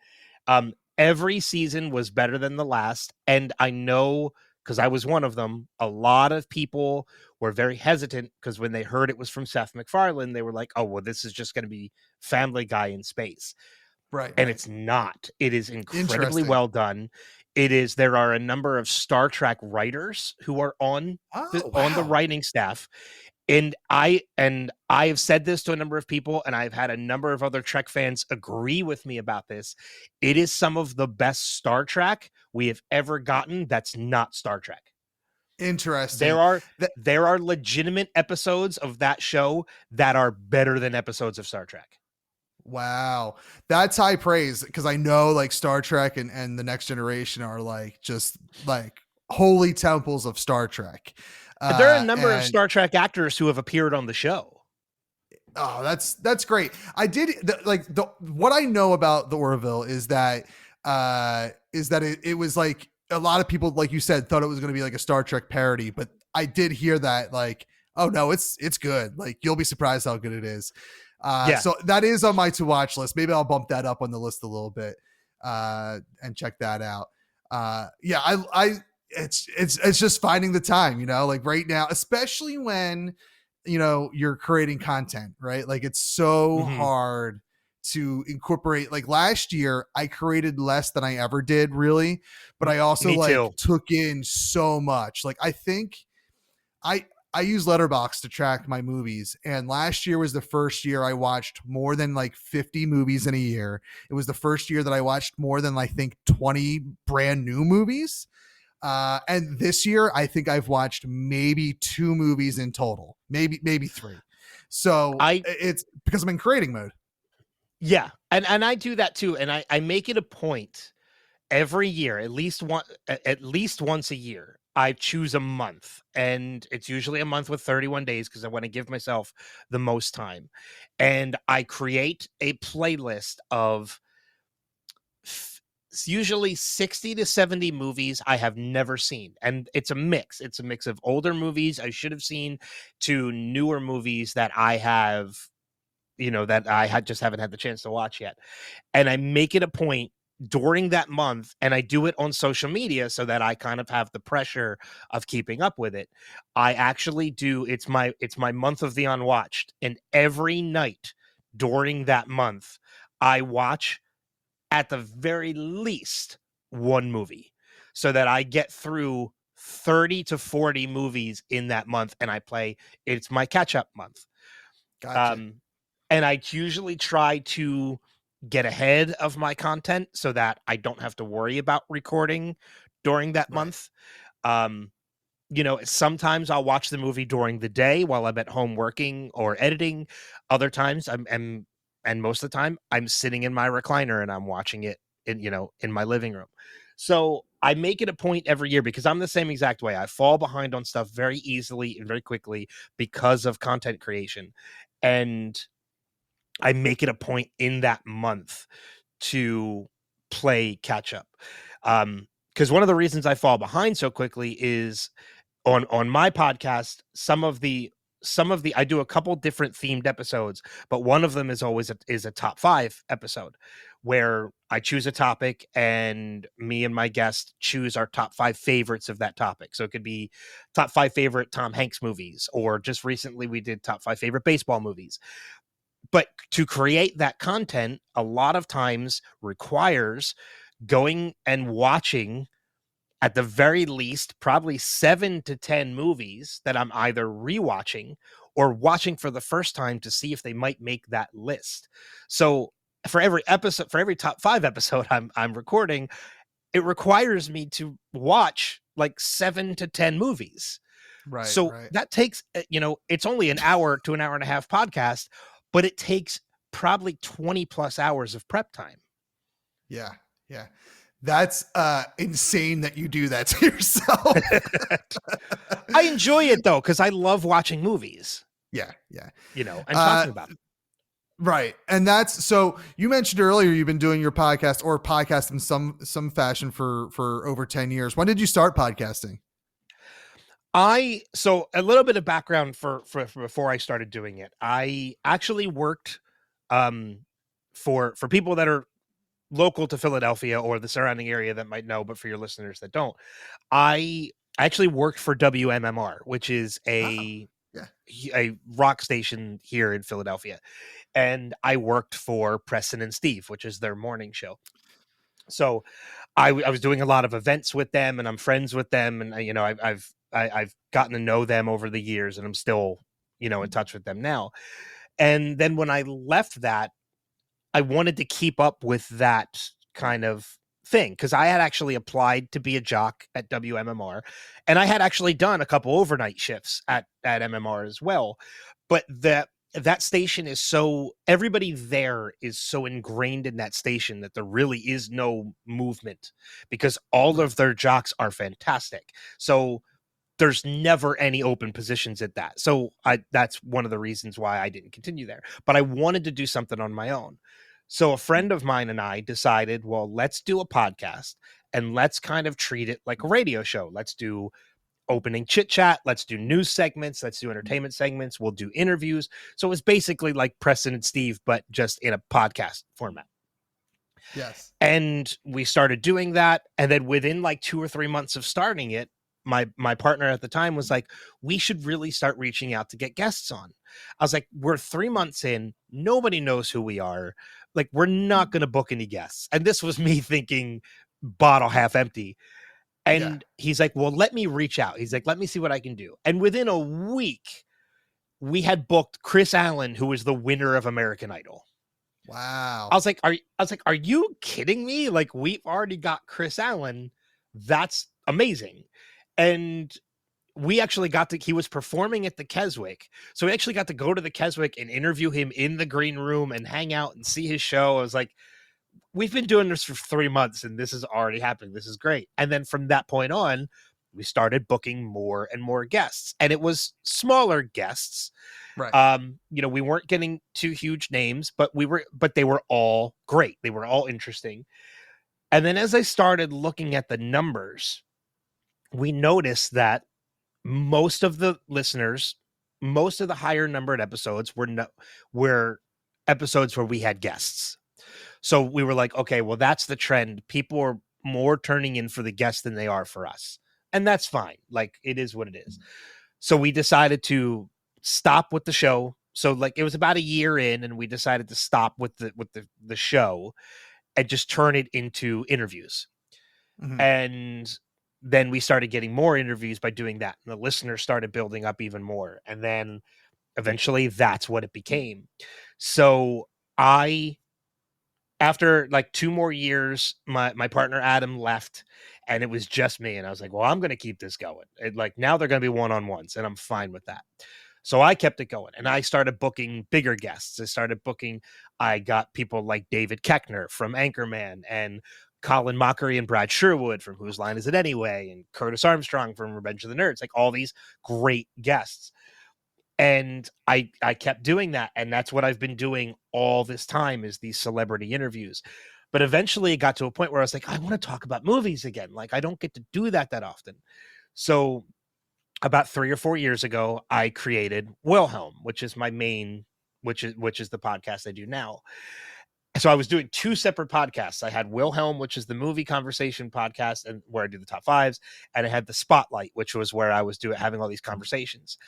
Every season was better than the last, and I know, because I was one of them, a lot of people were very hesitant because when they heard it was from Seth MacFarlane, they were like, oh, well, this is just going to be Family Guy in space. Right. And it's not. It is incredibly well done. There are a number of Star Trek writers who are on the writing staff. And I have said this to a number of people, and I've had a number of other Trek fans agree with me about this. It is some of the best Star Trek we have ever gotten that's not Star Trek. Interesting. There are legitimate episodes of that show that are better than episodes of Star Trek. Wow. That's high praise, because I know like Star Trek and The Next Generation are like just like holy temples of Star Trek. There are a number of Star Trek actors who have appeared on the show. Oh, that's great. I did what I know about The Orville is that it was like a lot of people, like you said, thought it was going to be like a Star Trek parody, but I did hear that like, oh no, it's good. Like you'll be surprised how good it is. So that is on my to watch list. Maybe I'll bump that up on the list a little bit and check that out. It's just finding the time, you know, like right now, especially when, you know, you're creating content, right? Like it's so hard to incorporate. Like last year I created less than I ever did, really, but I also took in so much. Like I think I use Letterboxd to track my movies, and last year was the first year I watched more than like 50 movies in a year. It was the first year that I watched more than I think 20 brand new movies. And this year, I think I've watched maybe 2 movies in total, maybe 3. So it's because I'm in creating mode. Yeah. And I do that too. And I make it a point every year, at least once a year, I choose a month, and it's usually a month with 31 days because I want to give myself the most time. And I create a playlist of It's usually 60 to 70 movies I have never seen. And it's a mix. It's a mix of older movies I should have seen to newer movies that I have, that I just haven't had the chance to watch yet. And I make it a point during that month, and I do it on social media so that I kind of have the pressure of keeping up with it. I actually do. It's my month of the unwatched, and every night during that month, I watch at the very least one movie so that I get through 30 to 40 movies in that month, and it's my catch-up month. Gotcha. And I usually try to get ahead of my content so that I don't have to worry about recording during that Right. month. Sometimes I'll watch the movie during the day while I'm at home working or editing. Other times and most of the time I'm sitting in my recliner and I'm watching it in my living room. So I make it a point every year because I'm the same exact way. I fall behind on stuff very easily and very quickly because of content creation. And I make it a point in that month to play catch up. Because one of the reasons I fall behind so quickly is on my podcast, some of the I do a couple different themed episodes, but one of them is always a top 5 episode where I choose a topic and me and my guest choose our top 5 favorites of that topic. So it could be top 5 favorite Tom Hanks movies, or just recently we did top 5 favorite baseball movies. But to create that content a lot of times requires going and watching at the very least probably 7 to 10 movies that I'm either rewatching or watching for the first time to see if they might make that list. So for every top 5 episode I'm recording, it requires me to watch like 7 to 10 movies. Right. So Right. that takes, it's only an hour to an hour and a half podcast, but it takes probably 20 plus hours of prep time. Yeah. Yeah. That's insane that you do that to yourself. I enjoy it though, because I love watching movies. Yeah. Yeah. And talking about it. Right. And that's, so you mentioned earlier you've been doing your podcast or podcast in some fashion for over 10 years. When did you start podcasting? So a little bit of background for before I started doing it. I actually worked for people that are local to Philadelphia or the surrounding area that might know, but for your listeners that don't, I actually worked for WMMR, which is a rock station here in Philadelphia. And I worked for Preston and Steve, which is their morning show. So I was doing a lot of events with them, and I'm friends with them. And, I've gotten to know them over the years, and I'm still, in touch with them now. And then when I left that, I wanted to keep up with that kind of thing because I had actually applied to be a jock at WMMR, and I had actually done a couple overnight shifts at MMR as well. But that station is everybody there is so ingrained in that station that there really is no movement because all of their jocks are fantastic. So there's never any open positions at that. So that's one of the reasons why I didn't continue there, but I wanted to do something on my own. So a friend of mine and I decided, well, let's do a podcast and let's kind of treat it like a radio show. Let's do opening chit chat. Let's do news segments. Let's do entertainment segments. We'll do interviews. So it was basically like Preston and Steve, but just in a podcast format. Yes. And we started doing that. And then within like 2 or 3 months of starting it, my partner at the time was like, we should really start reaching out to get guests on. I was like, we're 3 months in. Nobody knows who we are. Like, we're not going to book any guests. And this was me thinking bottle half empty. And he's like, well, let me reach out. He's like, let me see what I can do. And within a week, we had booked Chris Allen, who was the winner of American Idol. Wow. I was like, are you kidding me? Like, we've already got Chris Allen. That's amazing. And we actually he was performing at the Keswick. So we actually got to go to the Keswick and interview him in the green room and hang out and see his show. I was like, we've been doing this for 3 months and this is already happening. This is great. And then from that point on, we started booking more and more guests, and it was smaller guests. Right. We weren't getting 2 huge names, but they were all great. They were all interesting. And then as I started looking at the numbers, we noticed that most of the listeners, most of the higher numbered episodes were episodes where we had guests. So we were like, okay, well, that's the trend. People are more turning in for the guests than they are for us. And that's fine. Like, it is what it is. So we decided to stop with the show. So like, it was about a year in, and we decided to stop with the show and just turn it into interviews. Mhm. And then we started getting more interviews by doing that. And the listeners started building up even more. And then eventually that's what it became. So after like 2 more years, my partner Adam left, and it was just me. And I was like, well, I'm going to keep this going. And like, now they're going to be one-on-ones, and I'm fine with that. So I kept it going, and I started booking bigger guests. I got people like David Koechner from Anchorman, and Colin Mockery and Brad Sherwood from Whose Line Is It Anyway, and Curtis Armstrong from Revenge of the Nerds, like all these great guests. And I kept doing that, and that's what I've been doing all this time, is these celebrity interviews. But eventually it got to a point where I was like, I want to talk about movies again. Like, I don't get to do that often. So about 3 or 4 years ago, I created Wilhelm, which is my main, which is the podcast I do now. So I was doing 2 separate podcasts. I had Wilhelm, which is the movie conversation podcast, and where I do the top 5s, and I had the Spotlight, which was where I was having all these conversations.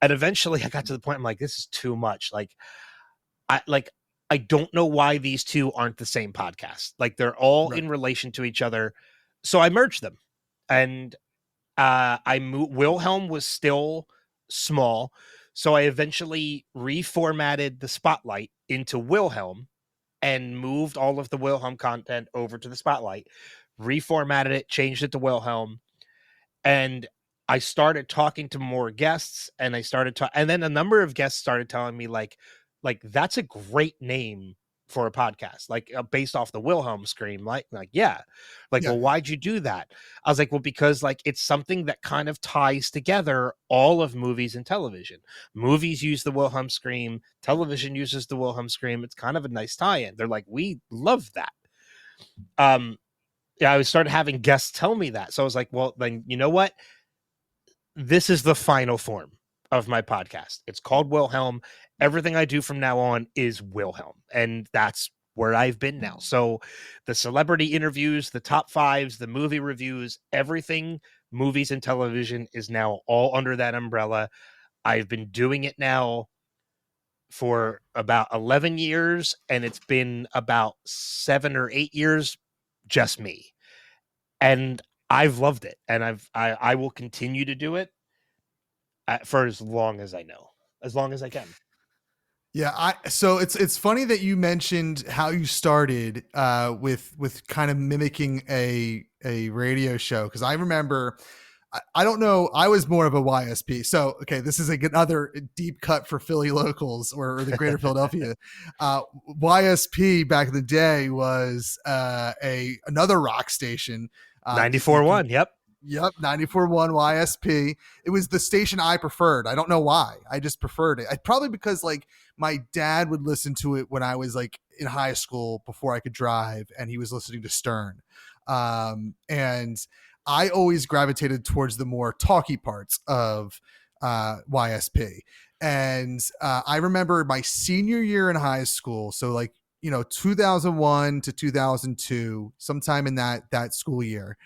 And eventually I got to the point, I'm like, this is too much. I don't know why these 2 aren't the same podcast. Like, they're all Right. in relation to each other. So I merged them, and Wilhelm was still small. So I eventually reformatted the Spotlight into Wilhelm and moved all of the Wilhelm content over to the Spotlight, reformatted it, changed it to Wilhelm. And I started talking to more guests, and and then a number of guests started telling me like that's a great name for a podcast, like based off the Wilhelm scream. Like, yeah. Like, Yeah. well, why'd you do that? I was like, well, because like it's something that kind of ties together all of movies and television. Movies use the Wilhelm scream, television uses the Wilhelm scream. It's kind of a nice tie-in. They're like, we love that. Yeah, I started having guests tell me that. So I was like, well, then you know what? This is the final form of my podcast. It's called Wilhelm. Everything I do from now on is Wilhelm. And that's where I've been now. So the celebrity interviews, the top 5s, the movie reviews, everything movies and television is now all under that umbrella. I've been doing it now for about 11 years, and it's been about 7 or 8 years just me. And I've loved it, and I will continue to do it for as long as I know, as long as I can. Yeah, so it's funny that you mentioned how you started with kind of mimicking a radio show, because I remember, I don't know, I was more of a YSP. So okay, this is another deep cut for Philly locals or the Greater Philadelphia. YSP back in the day was another rock station. 94.1, yep. Yep, 94.1 YSP. It was the station I preferred. I don't know why. I just preferred it. Probably because like my dad would listen to it when I was like in high school before I could drive, and he was listening to Stern. And I always gravitated towards the more talky parts of YSP. And I remember my senior year in high school. So like, 2001 to 2002, sometime in that school year,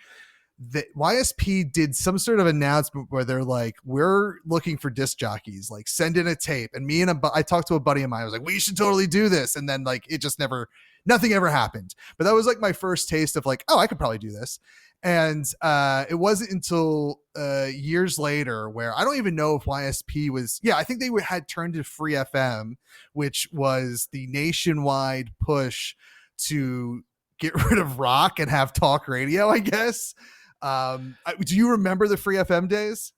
the YSP did some sort of announcement where they're like, we're looking for disc jockeys, like send in a tape. And I talked to a buddy of mine. I was like, we should totally do this. And then like, it just nothing ever happened. But that was like my first taste of like, oh, I could probably do this. And it wasn't until years later where I don't even know if YSP was, I think they had turned to Free FM, which was the nationwide push to get rid of rock and have talk radio, I guess. Do you remember the Free FM days?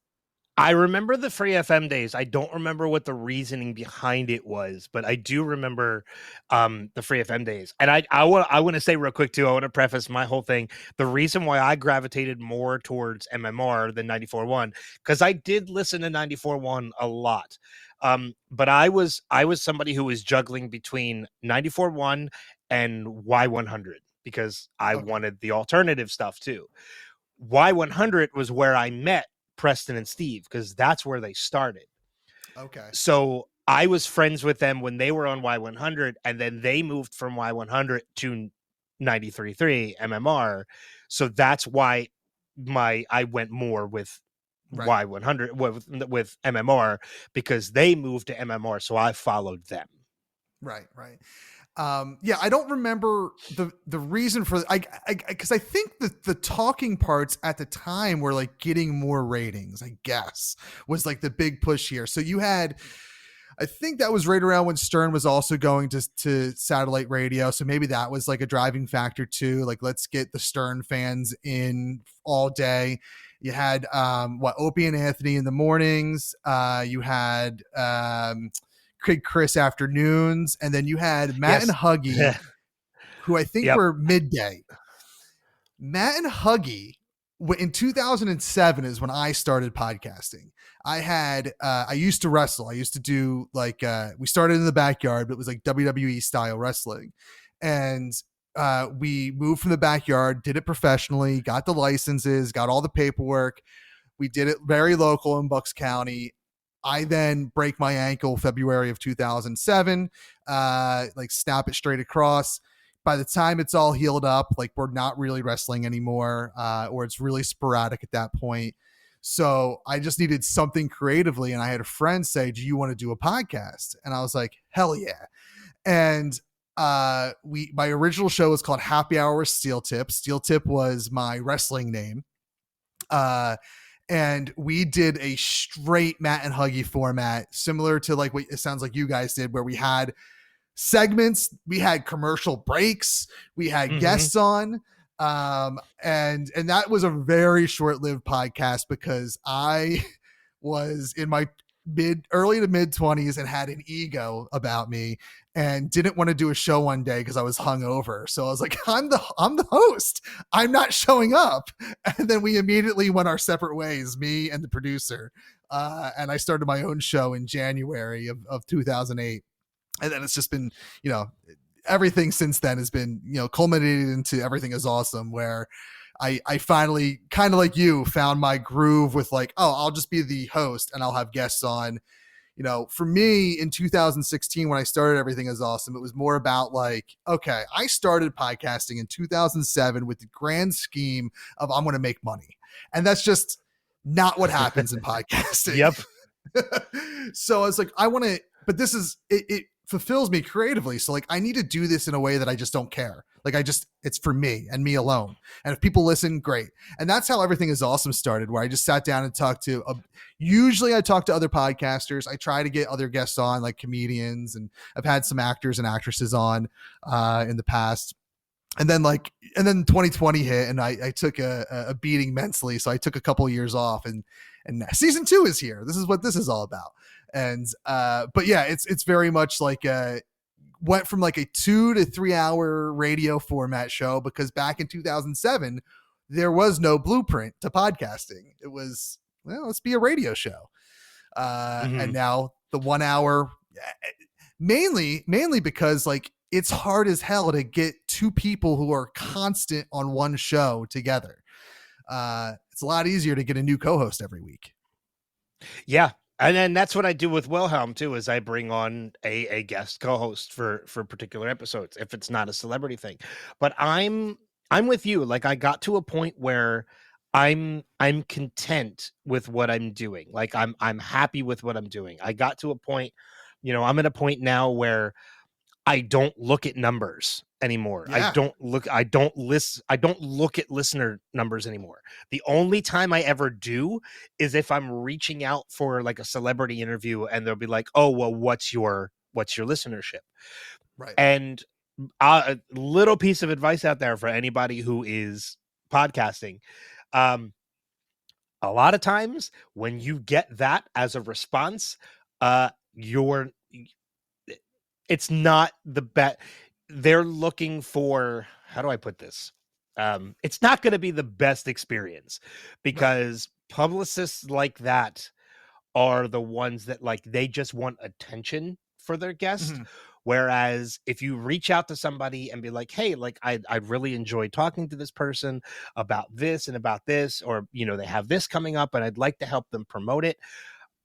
I remember the Free FM days. I don't remember what the reasoning behind it was, but I do remember the Free FM days. And I want to say real quick too, I want to preface my whole thing. The reason why I gravitated more towards MMR than 94.1, because I did listen to 94.1 a lot. But I was somebody who was juggling between 94.1 and Y100. because I Okay. wanted the alternative stuff too. Y100 was where I met Preston and Steve, because that's where they started. Okay. So I was friends with them when they were on Y100, and then they moved from Y100 to 93.3 MMR. So that's why I went more with Right. Y100 with MMR, because they moved to MMR. So I followed them. Right. Right. Yeah, I don't remember the reason for because I think that the talking parts at the time were like getting more ratings, I guess, was like the big push here. So you had, I think that was right around when Stern was also going to satellite radio. So maybe that was like a driving factor too. Like, let's get the Stern fans in all day. You had Opie and Anthony in the mornings. You had Chris afternoons, and then you had Matt and Yes. Huggy, who I think Yep. were midday. Matt and Huggy in 2007 is when I started podcasting. I used to wrestle. I used to do like, we started in the backyard, but it was like WWE style wrestling. And we moved from the backyard, did it professionally, got the licenses, got all the paperwork. We did it very local in Bucks County. I then break my ankle February of 2007, like snap it straight across. By the time it's all healed up, like we're not really wrestling anymore, or it's really sporadic at that point. So I just needed something creatively. And I had a friend say, do you want to do a podcast? And I was like, hell yeah. And my original show was called Happy Hour with Steel Tip. Steel Tip was my wrestling name. And we did a straight Matt and Huggy format, similar to like what it sounds like you guys did, where we had segments, we had commercial breaks, we had guests on. And that was a very short-lived podcast because I was in my early to mid 20s and had an ego about me and didn't want to do a show one day because I was hungover. So I was like, I'm the host. I'm not showing up. And then we immediately went our separate ways, me and the producer. And I started my own show in January of 2008. And then it's just been, everything since then has been, culminated into Everything Is Awesome, where I finally, kind of like you, found my groove with like, oh, I'll just be the host and I'll have guests on. For me in 2016, when I started Everything Is Awesome, it was more about like, okay, I started podcasting in 2007 with the grand scheme of I'm going to make money. And that's just not what happens in podcasting. Yep. So I was like, but this is, it fulfills me creatively. So like, I need to do this in a way that I just don't care. Like it's for me and me alone. And if people listen, great. And that's how Everything Is Awesome started, where I just sat down and talked to, usually I talk to other podcasters. I try to get other guests on, like comedians, and I've had some actors and actresses on in the past. And then 2020 hit and I took a beating mentally. So I took a couple of years off, and season 2 is here. This is what this is all about. And but yeah, it's very much like went from like a 2 to 3 hour radio format show, because back in 2007 there was no blueprint to podcasting. It was, well, let's be a radio show. And now the 1 hour, mainly because like it's hard as hell to get two people who are constant on one show together. It's a lot easier to get a new co-host every week. Yeah. And then that's what I do with Wilhelm too, is I bring on a guest co-host for particular episodes, if it's not a celebrity thing. But I'm with you. Like, I got to a point where I'm content with what I'm doing. Like I'm happy with what I'm doing. I got to a point, I'm at a point now where I don't look at numbers anymore. Yeah. I don't look at listener numbers anymore. The only time I ever do is if I'm reaching out for like a celebrity interview and they'll be like, oh, well, what's your listenership? Right. And a little piece of advice out there for anybody who is podcasting. A lot of times when you get that as a response, it's not the best. They're looking for, how do I put this? It's not going to be the best experience, because publicists like that are the ones that like, they just want attention for their guest. Whereas if you reach out to somebody and be like, hey, like I really enjoyed talking to this person about this and about this, or, you know, they have this coming up and I'd like to help them promote it.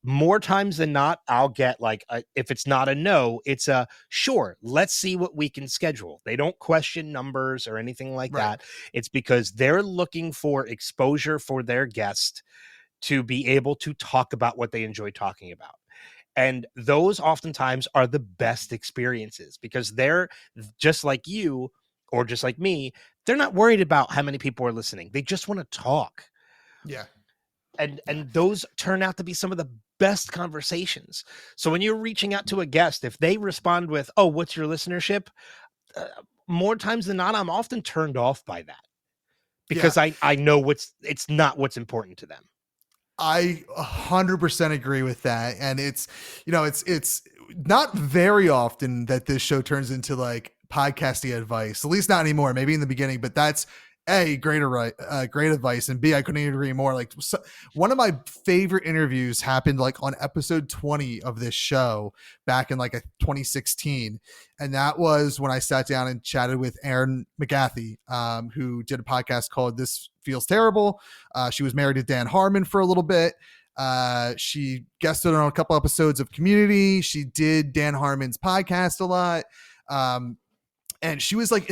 More times than not, I'll get like, if it's not a no, it's a sure, let's see what we can schedule. They don't question numbers or anything like that. It's because they're looking for exposure for their guest to be able to talk about what they enjoy talking about. And those oftentimes are the best experiences because they're just like you or just like me. They're not worried about how many people are listening. They just want to talk. Yeah. And those turn out to be some of the best conversations. So when you're reaching out to a guest, if they respond with, oh, what's your listenership? More times than not, I'm often turned off by that because I know it's not what's important to them. I 100% agree with that. And it's, you know, it's not very often that this show turns into like podcasting advice, at least not anymore, maybe in the beginning, but that's A, great advice. And B, I couldn't agree more. Like one of my favorite interviews happened like on episode 20 of this show back in like 2016. And that was when I sat down and chatted with Erin McGathy, who did a podcast called This Feels Terrible. She was married to Dan Harmon for a little bit. She guested on a couple episodes of Community. She did Dan Harmon's podcast a lot. And she was like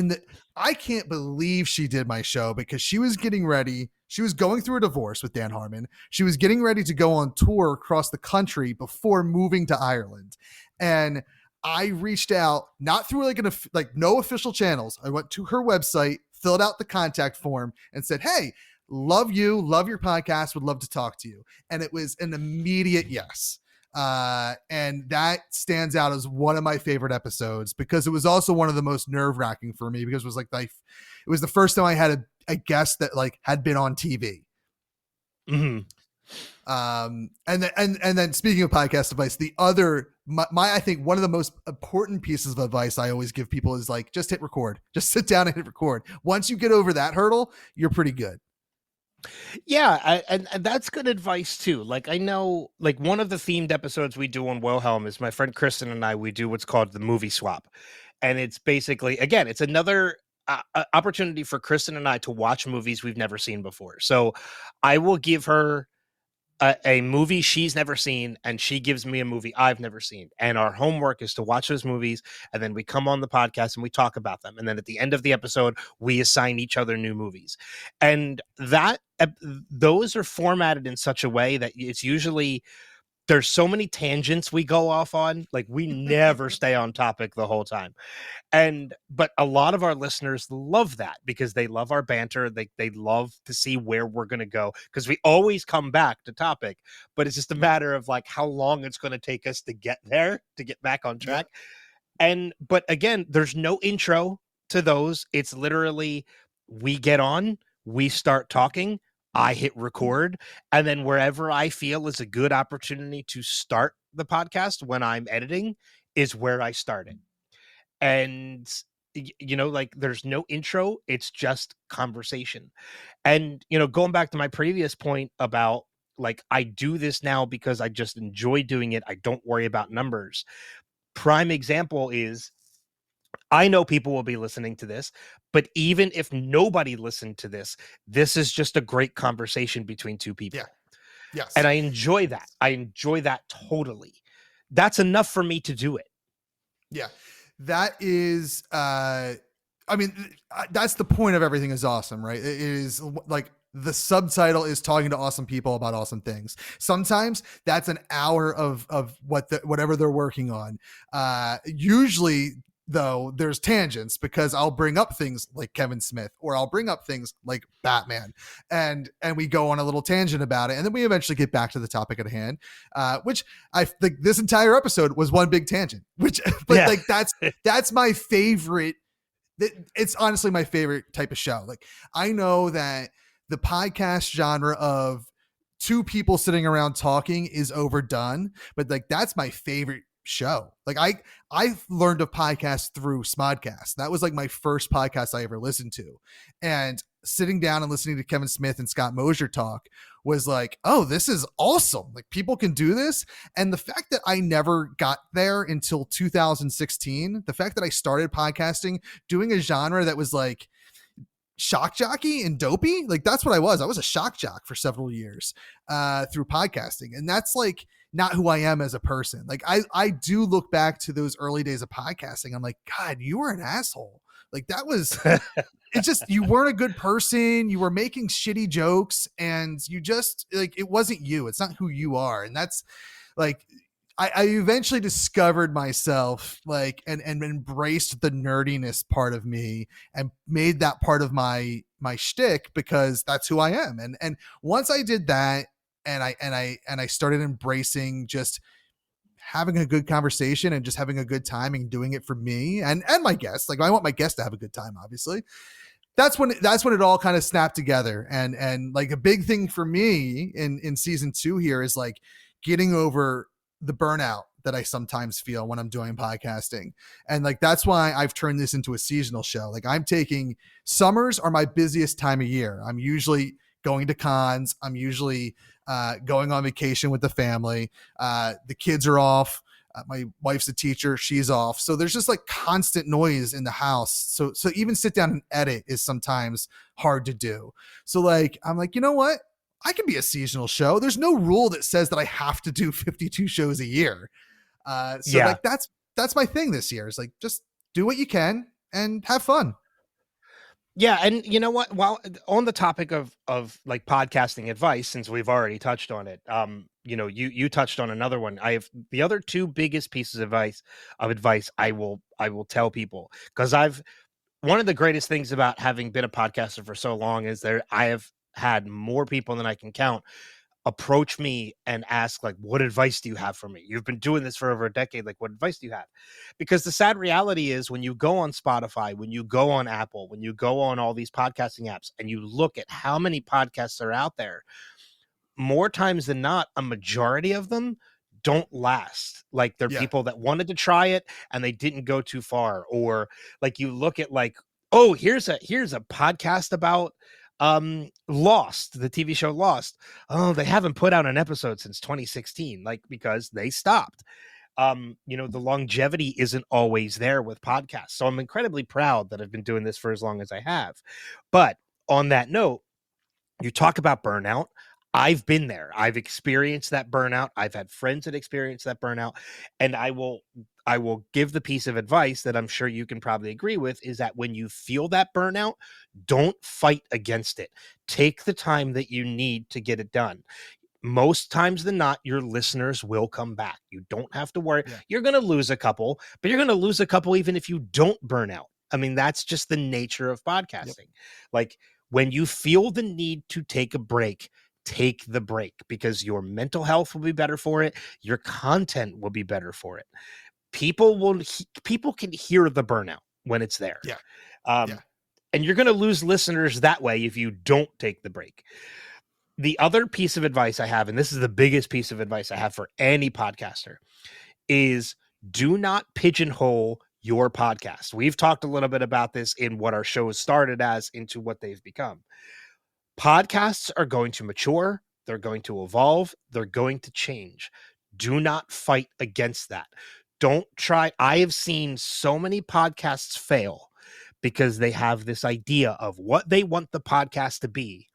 I can't believe she did my show because she was getting ready. She was going through a divorce with Dan Harmon. She was getting ready to go on tour across the country before moving to Ireland. And I reached out, not through like no official channels. I went to her website, filled out the contact form and said, hey, love you, love your podcast, would love to talk to you. And it was an immediate yes. And that stands out as one of my favorite episodes because it was also one of the most nerve-wracking for me because it was like it was the first time I had a guest that like had been on TV. Mm-hmm. And then speaking of podcast advice, the other I think one of the most important pieces of advice I always give people is like just hit record, just sit down and hit record. Once you get over that hurdle, you're pretty good. Yeah, and that's good advice too. Like I know, like one of the themed episodes we do on Wilhelm is my friend Kristen and I. We do what's called the movie swap, and it's basically again, it's another opportunity for Kristen and I to watch movies we've never seen before. So I will give her a movie she's never seen, and she gives me a movie I've never seen. And our homework is to watch those movies, and then we come on the podcast and we talk about them. And then at the end of the episode, we assign each other new movies. And those are formatted in such a way that it's usually there's so many tangents we go off on, like we never stay on topic the whole time. But a lot of our listeners love that because they love our banter. They love to see where we're going to go because we always come back to topic, but it's just a matter of like how long it's going to take us to get there, to get back on track. But again, there's no intro to those. It's literally we get on, we start talking, I hit record, and then wherever I feel is a good opportunity to start the podcast when I'm editing is where I start it. And, you know, like there's no intro, it's just conversation. And, you know, going back to my previous point about like, I do this now because I just enjoy doing it. I don't worry about numbers. Prime example is I know people will be listening to this, but even if nobody listened to this, this is just a great conversation between two people. Yeah. Yes. And I enjoy that. I enjoy that totally. That's enough for me to do it. Yeah. That is, I mean, that's the point of Everything is Awesome, right? It is like the subtitle is talking to awesome people about awesome things. Sometimes that's an hour of whatever they're working on. Usually though, there's tangents because I'll bring up things like Kevin Smith or I'll bring up things like Batman and we go on a little tangent about it. And then we eventually get back to the topic at hand, which I think this entire episode was one big tangent, like that's my favorite. It's honestly my favorite type of show. Like I know that the podcast genre of two people sitting around talking is overdone, but like that's my favorite show. Like I learned of podcasts through Smodcast. That was like my first podcast I ever listened to. And sitting down and listening to Kevin Smith and Scott Mosier talk was like, oh, this is awesome. Like, people can do this. And the fact that I never got there until 2016, the fact that I started podcasting, doing a genre that was like shock jockey and dopey, like that's what I was. I was a shock jock for several years through podcasting. And that's like not who I am as a person. Like I do look back to those early days of podcasting. I'm like, God, you were an asshole. Like that was, it's just, you weren't a good person. You were making shitty jokes and you just like, it wasn't you. It's not who you are. And that's like, I eventually discovered myself like, and embraced the nerdiness part of me and made that part of my shtick because that's who I am. And once I did that and I started embracing just having a good conversation and just having a good time and doing it for me and my guests, like I want my guests to have a good time, obviously. That's when it all kind of snapped together. And like a big thing for me in season 2 here is like getting over the burnout that I sometimes feel when I'm doing podcasting. And like, that's why I've turned this into a seasonal show. Like I'm taking summers are my busiest time of year. I'm usually going to cons. I'm usually going on vacation with the family. The kids are off. My wife's a teacher. She's off. So there's just like constant noise in the house. So even sit down and edit is sometimes hard to do. So like, I'm like, you know what? I can be a seasonal show. There's no rule that says that I have to do 52 shows a year. Like that's my thing this year is like, just do what you can and have fun. Yeah. And you know what, while on the topic of like podcasting advice, since we've already touched on it, you know, you touched on another one. I have the other 2 biggest pieces of advice I will tell people, because one of the greatest things about having been a podcaster for so long is I have had more people than I can count approach me and ask like, what advice do you have for me? You've been doing this for over a decade. Like, what advice do you have? Because the sad reality is when you go on Spotify, when you go on Apple, when you go on all these podcasting apps and you look at how many podcasts are out there, more times than not, a majority of them don't last. Like they're people that wanted to try it and they didn't go too far. Or like you look at like, oh, here's a podcast about Lost, the TV show Lost. Oh, they haven't put out an episode since 2016, like because they stopped. You know, the longevity isn't always there with podcasts. So I'm incredibly proud that I've been doing this for as long as I have. But on that note, you talk about burnout. I've been there. I've experienced that burnout. I've had friends that experience that burnout. And I will give the piece of advice that I'm sure you can probably agree with is that when you feel that burnout, don't fight against it. Take the time that you need to get it done. Most times than not, your listeners will come back. You don't have to worry. Yeah. You're going to lose a couple, but you're going to lose a couple even if you don't burn out. I mean, that's just the nature of podcasting. Yep. Like when you feel the need to take a break, take the break because your mental health will be better for it. Your content will be better for it. People can hear the burnout when it's there. Yeah. And you're going to lose listeners that way if you don't take the break. The other piece of advice I have, and this is the biggest piece of advice I have for any podcaster, is do not pigeonhole your podcast. We've talked a little bit about this in what our show started as into what they've become. Podcasts are going to mature. They're going to evolve. They're going to change. Do not fight against that. Don't try. I have seen so many podcasts fail because they have this idea of what they want the podcast to be.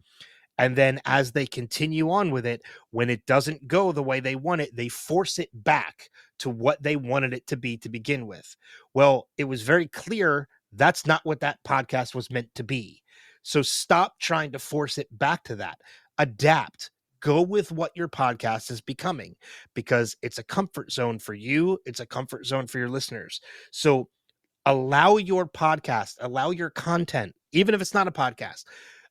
And then as they continue on with it, when it doesn't go the way they want it, they force it back to what they wanted it to be to begin with. Well, it was very clear that's not what that podcast was meant to be. So stop trying to force it back to that. Adapt. Go with what your podcast is becoming because it's a comfort zone for you. It's a comfort zone for your listeners. So allow your podcast, allow your content, even if it's not a podcast,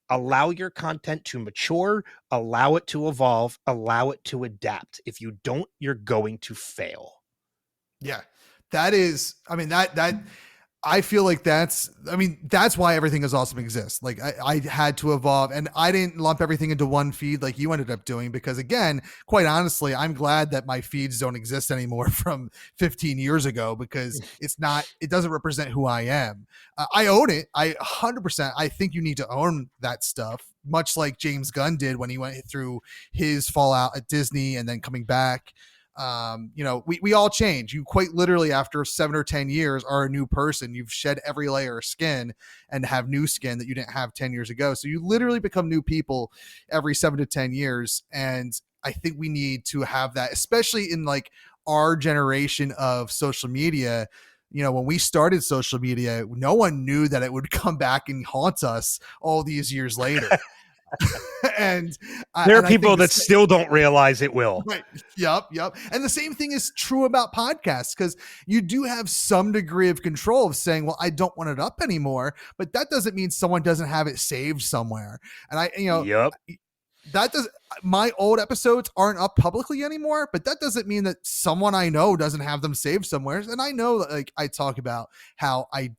allow your content to mature, allow it to evolve, allow it to adapt. If you don't, you're going to fail. Yeah, that is, I mean, that I feel like that's why Everything Is Awesome exists. Like I had to evolve, and I didn't lump everything into one feed like you ended up doing, because again, quite honestly, I'm glad that my feeds don't exist anymore from 15 years ago, because it doesn't represent who I am. I own it. 100%. I think you need to own that stuff, much like James Gunn did when he went through his fallout at Disney and then coming back. We all change. You quite literally, after 7 or 10 years, are a new person. You've shed every layer of skin and have new skin that you didn't have 10 years ago. So you literally become new people every 7 to 10 years. And I think we need to have that, especially in like our generation of social media. When we started social media, no one knew that it would come back and haunt us all these years later. And there are people that still don't realize it will. Right. Yep. And the same thing is true about podcasts, because you do have some degree of control of saying, well, I don't want it up anymore, but that doesn't mean someone doesn't have it saved somewhere. And Yep. My old episodes aren't up publicly anymore, but that doesn't mean that someone I know doesn't have them saved somewhere. And I know that, like, I talk about how I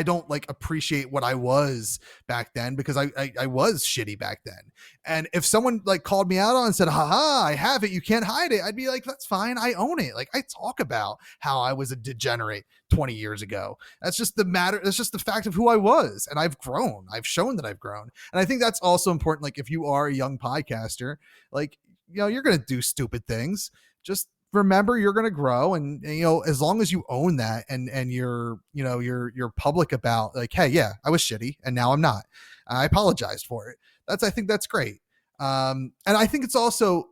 don't like appreciate what I was back then, because I was shitty back then. And if someone like called me out on and said, haha, I have it, you can't hide it, I'd be like, that's fine. I own it. Like, I talk about how I was a degenerate 20 years ago. That's just the matter. That's just the fact of who I was. And I've grown. I've shown that I've grown. And I think that's also important. Like, if you are a young podcaster, like, you're going to do stupid things. Just remember, you're going to grow, and as long as you own that, and you're public about, like, hey, yeah, I was shitty and now I'm not, I apologized for it. I think that's great. And I think it's also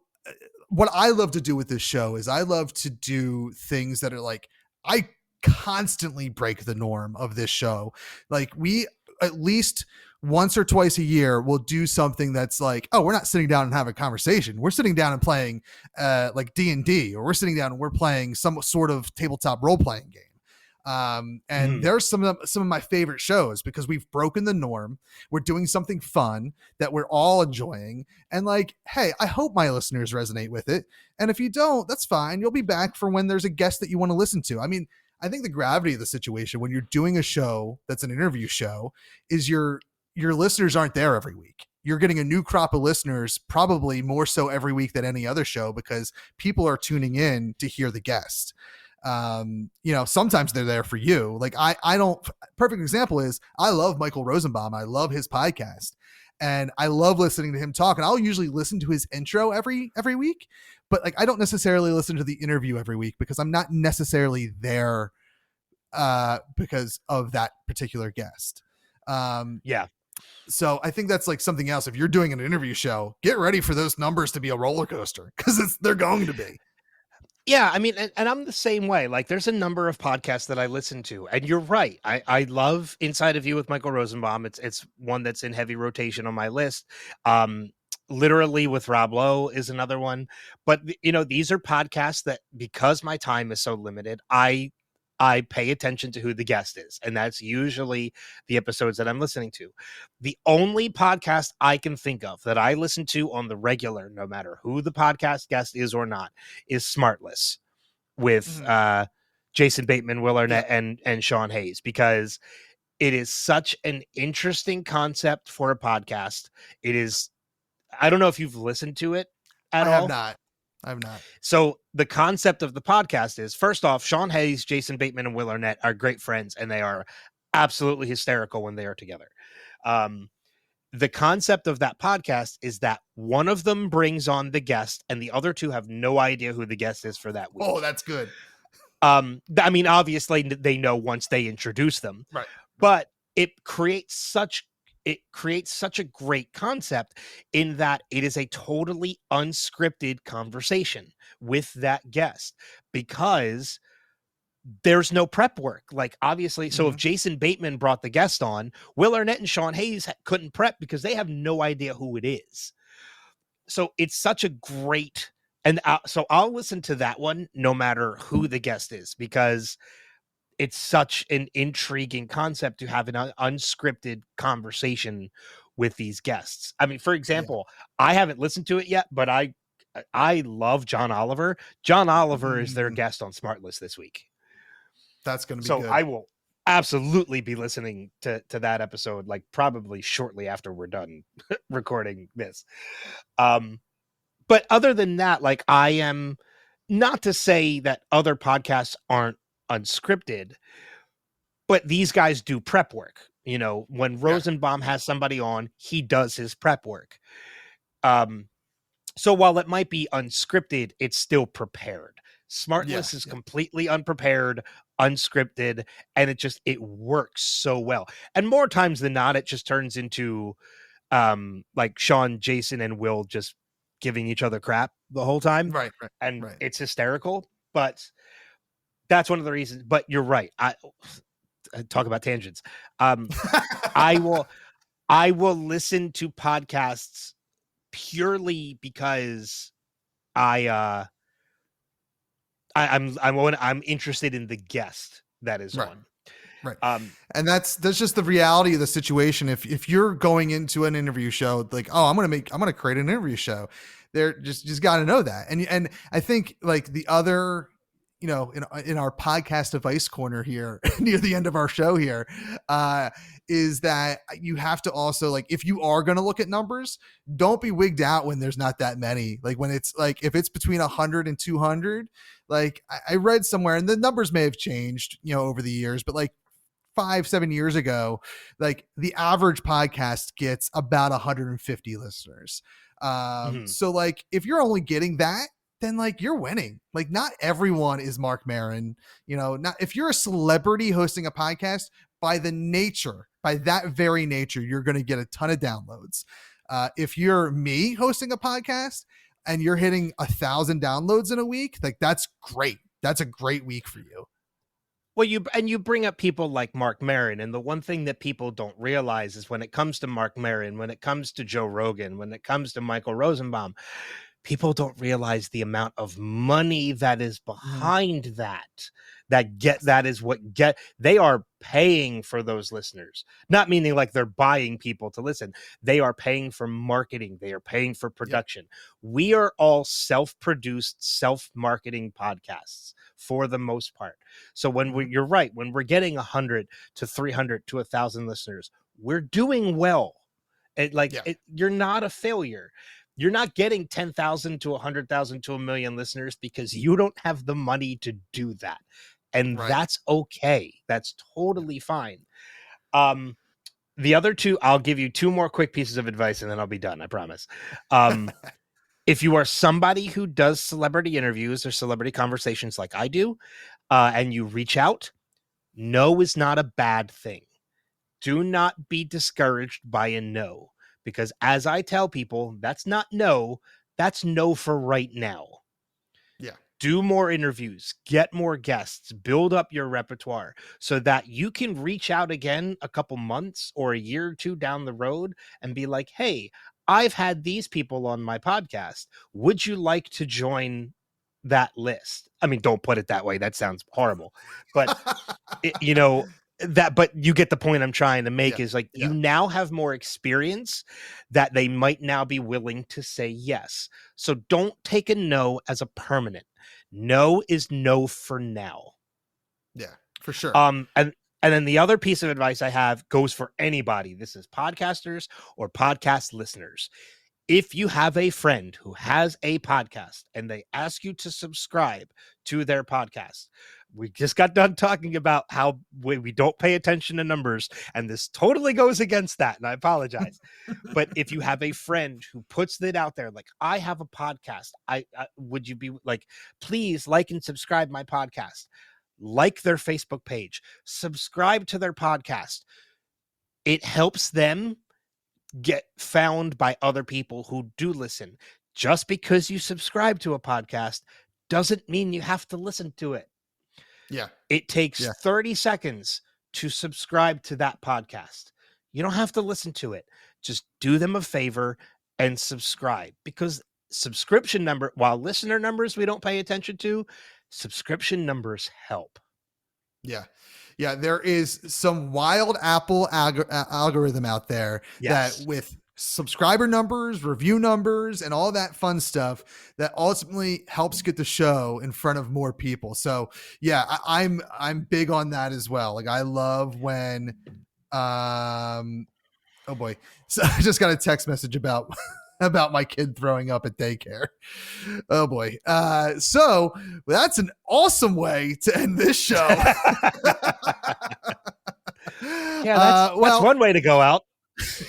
what I love to do with this show is I love to do things that are like, I constantly break the norm of this show. Like, we at least once or twice a year we'll do something that's like, oh, we're not sitting down and having a conversation. We're sitting down and playing like D&D, or we're sitting down and we're playing some sort of tabletop role-playing game. And there's some of my favorite shows, because we've broken the norm. We're doing something fun that we're all enjoying. And like, hey, I hope my listeners resonate with it. And if you don't, that's fine. You'll be back for when there's a guest that you want to listen to. I mean, I think the gravity of the situation when you're doing a show that's an interview show is your listeners aren't there every week. You're getting a new crop of listeners, probably more so every week than any other show, because people are tuning in to hear the guest. Sometimes they're there for you. Like, I don't, perfect example is, I love Michael Rosenbaum. I love his podcast, and I love listening to him talk. And I'll usually listen to his intro every week, but like, I don't necessarily listen to the interview every week, because I'm not necessarily there because of that particular guest. Yeah. So I think that's like something else. If you're doing an interview show, get ready for those numbers to be a roller coaster, because they're going to be. Yeah, I mean, and I'm the same way. Like, there's a number of podcasts that I listen to, and you're right. I love Inside of You with Michael Rosenbaum. It's one that's in heavy rotation on my list. Literally with Rob Lowe is another one. But these are podcasts that, because my time is so limited, I pay attention to who the guest is, and that's usually the episodes that I'm listening to. The only podcast I can think of that I listen to on the regular, no matter who the podcast guest is or not, is Smartless with Jason Bateman, Will Arnett, and Sean Hayes, because it is such an interesting concept for a podcast. It is. I don't know if you've listened to it at all. I have not. So the concept of the podcast is, first off, Sean Hayes, Jason Bateman, and Will Arnett are great friends, and they are absolutely hysterical when they are together. The concept of that podcast is that one of them brings on the guest, and the other two have no idea who the guest is for that week. Oh, that's good. I mean, obviously they know once they introduce them, right? But it creates such a great concept in that it is a totally unscripted conversation with that guest, because there's no prep work. Like, obviously, so if Jason Bateman brought the guest on, Will Arnett and Sean Hayes couldn't prep because they have no idea who it is. So it's such a great, and so I'll listen to that one no matter who the guest is, because it's such an intriguing concept to have an unscripted conversation with these guests. I mean, for example, I haven't listened to it yet, but I love John Oliver. John Oliver is their guest on Smartless this week. That's going to be so good. I will absolutely be listening to that episode, like probably shortly after we're done recording this. But other than that, like, I am, not to say that other podcasts aren't unscripted, but these guys do prep work. You know, when Rosenbaum has somebody on, he does his prep work. So while it might be unscripted, it's still prepared. Smartless is completely unprepared, unscripted, and it works so well. And more times than not, it just turns into like Sean, Jason, and Will just giving each other crap the whole time. Right. And it's hysterical, but that's one of the reasons. But you're right. I talk about tangents. I will listen to podcasts purely because I'm interested in the guest that is on. Right. And that's just the reality of the situation. If you're going into an interview show, like, oh, I'm going to create an interview show, they're just got to know that. And I think, like, the other, you know, in our podcast advice corner here near the end of our show here, is that you have to also, like, if you are going to look at numbers, don't be wigged out when there's not that many. Like, when it's like, if it's between 100 and 200, like I read somewhere, and the numbers may have changed, you know, over the years, but like 5-7 years ago, like the average podcast gets about 150 listeners. So like, if you're only getting that, then like you're winning. Like, not everyone is Mark Maron, you know, not if you're a celebrity hosting a podcast, by that very nature, you're going to get a ton of downloads. If you're me hosting a podcast and you're hitting 1,000 downloads in a week, like, that's great. That's a great week for you. Well, you bring up people like Mark Maron, and the one thing that people don't realize is when it comes to Mark Maron, when it comes to Joe Rogan, when it comes to Michael Rosenbaum, people don't realize the amount of money that is behind they are paying for those listeners. Not meaning like they're buying people to listen. They are paying for marketing. They are paying for production. We are all self-produced, self-marketing podcasts for the most part. So when you're right, when we're getting 100 to 300 to 1,000 listeners, we're doing well. You're not a failure. You're not getting 10,000 to 100,000 to 1 million listeners because you don't have the money to do that. And that's okay. That's totally fine. The other two, I'll give you two more quick pieces of advice and then I'll be done. I promise. If you are somebody who does celebrity interviews or celebrity conversations like I do, and you reach out, no is not a bad thing. Do not be discouraged by a no. Because as I tell people, that's not no, that's no for right now. Yeah. Do more interviews, get more guests, build up your repertoire so that you can reach out again a couple months or a year or two down the road and be like, hey, I've had these people on my podcast. Would you like to join that list? I mean, don't put it that way. That sounds horrible. But, but you get the point I'm trying to make is like, you now have more experience that they might now be willing to say yes. So don't take a no as a permanent. No is no for now. Yeah, for sure. And then the other piece of advice I have goes for anybody. This is podcasters or podcast listeners. If you have a friend who has a podcast and they ask you to subscribe to their podcast, we just got done talking about how we don't pay attention to numbers, and this totally goes against that, and I apologize. But if you have a friend who puts it out there, like, I have a podcast, would you be like, please like and subscribe my podcast, like their Facebook page, subscribe to their podcast. It helps them get found by other people who do listen. Just because you subscribe to a podcast doesn't mean you have to listen to it. Yeah. It takes 30 seconds to subscribe to that podcast. You don't have to listen to it. Just do them a favor and subscribe, because subscription number, while listener numbers we don't pay attention to, subscription numbers help. Yeah. Yeah. There is some wild Apple algorithm out there that with subscriber numbers, review numbers, and all that fun stuff that ultimately helps get the show in front of more people. So yeah, I'm big on that as well. Like I love when, oh boy. So I just got a text message about my kid throwing up at daycare. Oh boy. So that's an awesome way to end this show. Yeah, that's one way to go out.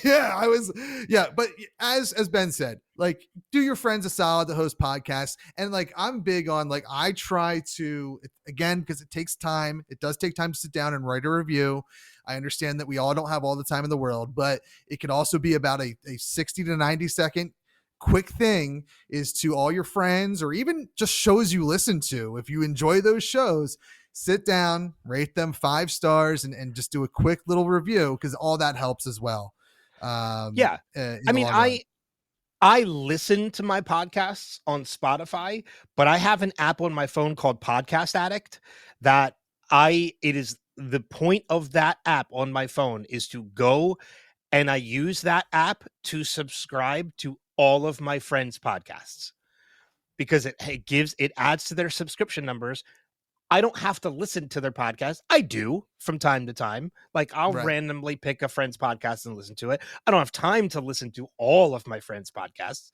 But as Ben said, like do your friends a solid to host podcasts. And like, I'm big on, like, I try to, again, because it takes time. It does take time to sit down and write a review. I understand that we all don't have all the time in the world, but it can also be about a 60 to 90 second quick thing is to all your friends, or even just shows you listen to. If you enjoy those shows, sit down, rate them 5 stars, and just do a quick little review, because all that helps as well. I mean, I listen to my podcasts on Spotify, but I have an app on my phone called Podcast Addict that it is the point of that app on my phone is to go, and I use that app to subscribe to all of my friends' podcasts, because it adds to their subscription numbers. I don't have to listen to their podcast. I do from time to time. Like I'll randomly pick a friend's podcast and listen to it. I don't have time to listen to all of my friends' podcasts.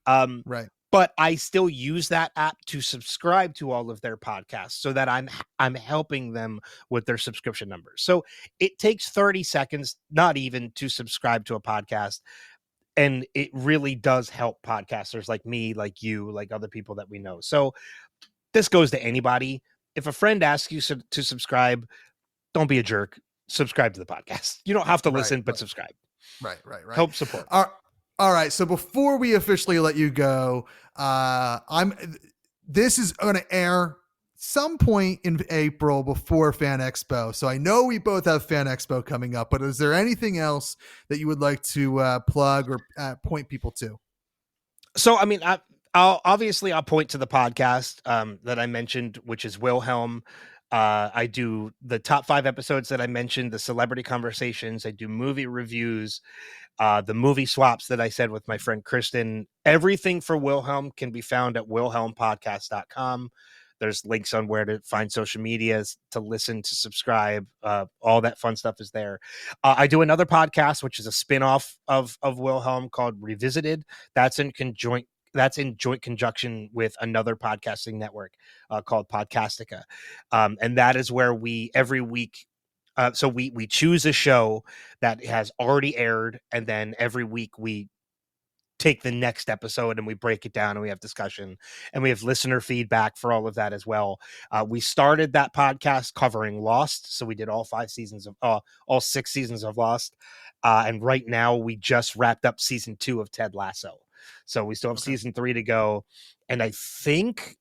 But I still use that app to subscribe to all of their podcasts, so that I'm helping them with their subscription numbers. So it takes 30 seconds, not even, to subscribe to a podcast. And it really does help podcasters like me, like you, like other people that we know. So this goes to anybody. If a friend asks you to subscribe, don't be a jerk. Subscribe to the podcast. You don't have to listen, but subscribe. Right. Help support. All right. So before we officially let you go, this is going to air some point in April before Fan Expo. So I know we both have Fan Expo coming up, but is there anything else that you would like to plug or point people to? So, I mean, I'll point to the podcast that I mentioned, which is Wilhelm. I do the top 5 episodes that I mentioned, the celebrity conversations. I do movie reviews, the movie swaps that I said with my friend Kristen. Everything for Wilhelm can be found at wilhelmpodcast.com. There's links on where to find social medias, to listen, to subscribe. All that fun stuff is there. I do another podcast, which is a spinoff of Wilhelm, called Revisited. That's in joint conjunction with another podcasting network called Podcastica. And that is where we every week, so we choose a show that has already aired, and then every week we take the next episode and we break it down, and we have discussion, and we have listener feedback for all of that as well. We started that podcast covering Lost. So we did all 6 seasons of Lost. And right now we just wrapped up season 2 of Ted Lasso. So we still have season 3 to go. And I think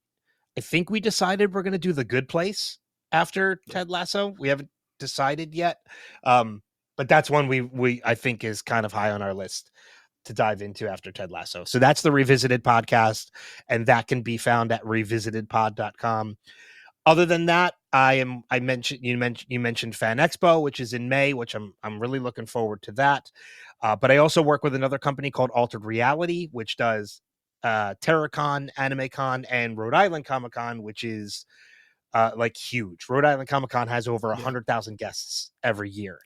we decided we're going to do The Good Place after Ted Lasso. We haven't decided yet. But that's one we I think is kind of high on our list to dive into after Ted Lasso. So that's the Revisited podcast, and that can be found at revisitedpod.com. Other than that, you mentioned Fan Expo, which is in May, which I'm really looking forward to that. But I also work with another company called Altered Reality, which does TerraCon, AnimeCon, and Rhode Island Comic Con, which is like huge. Rhode Island Comic Con has over 100,000 guests every year.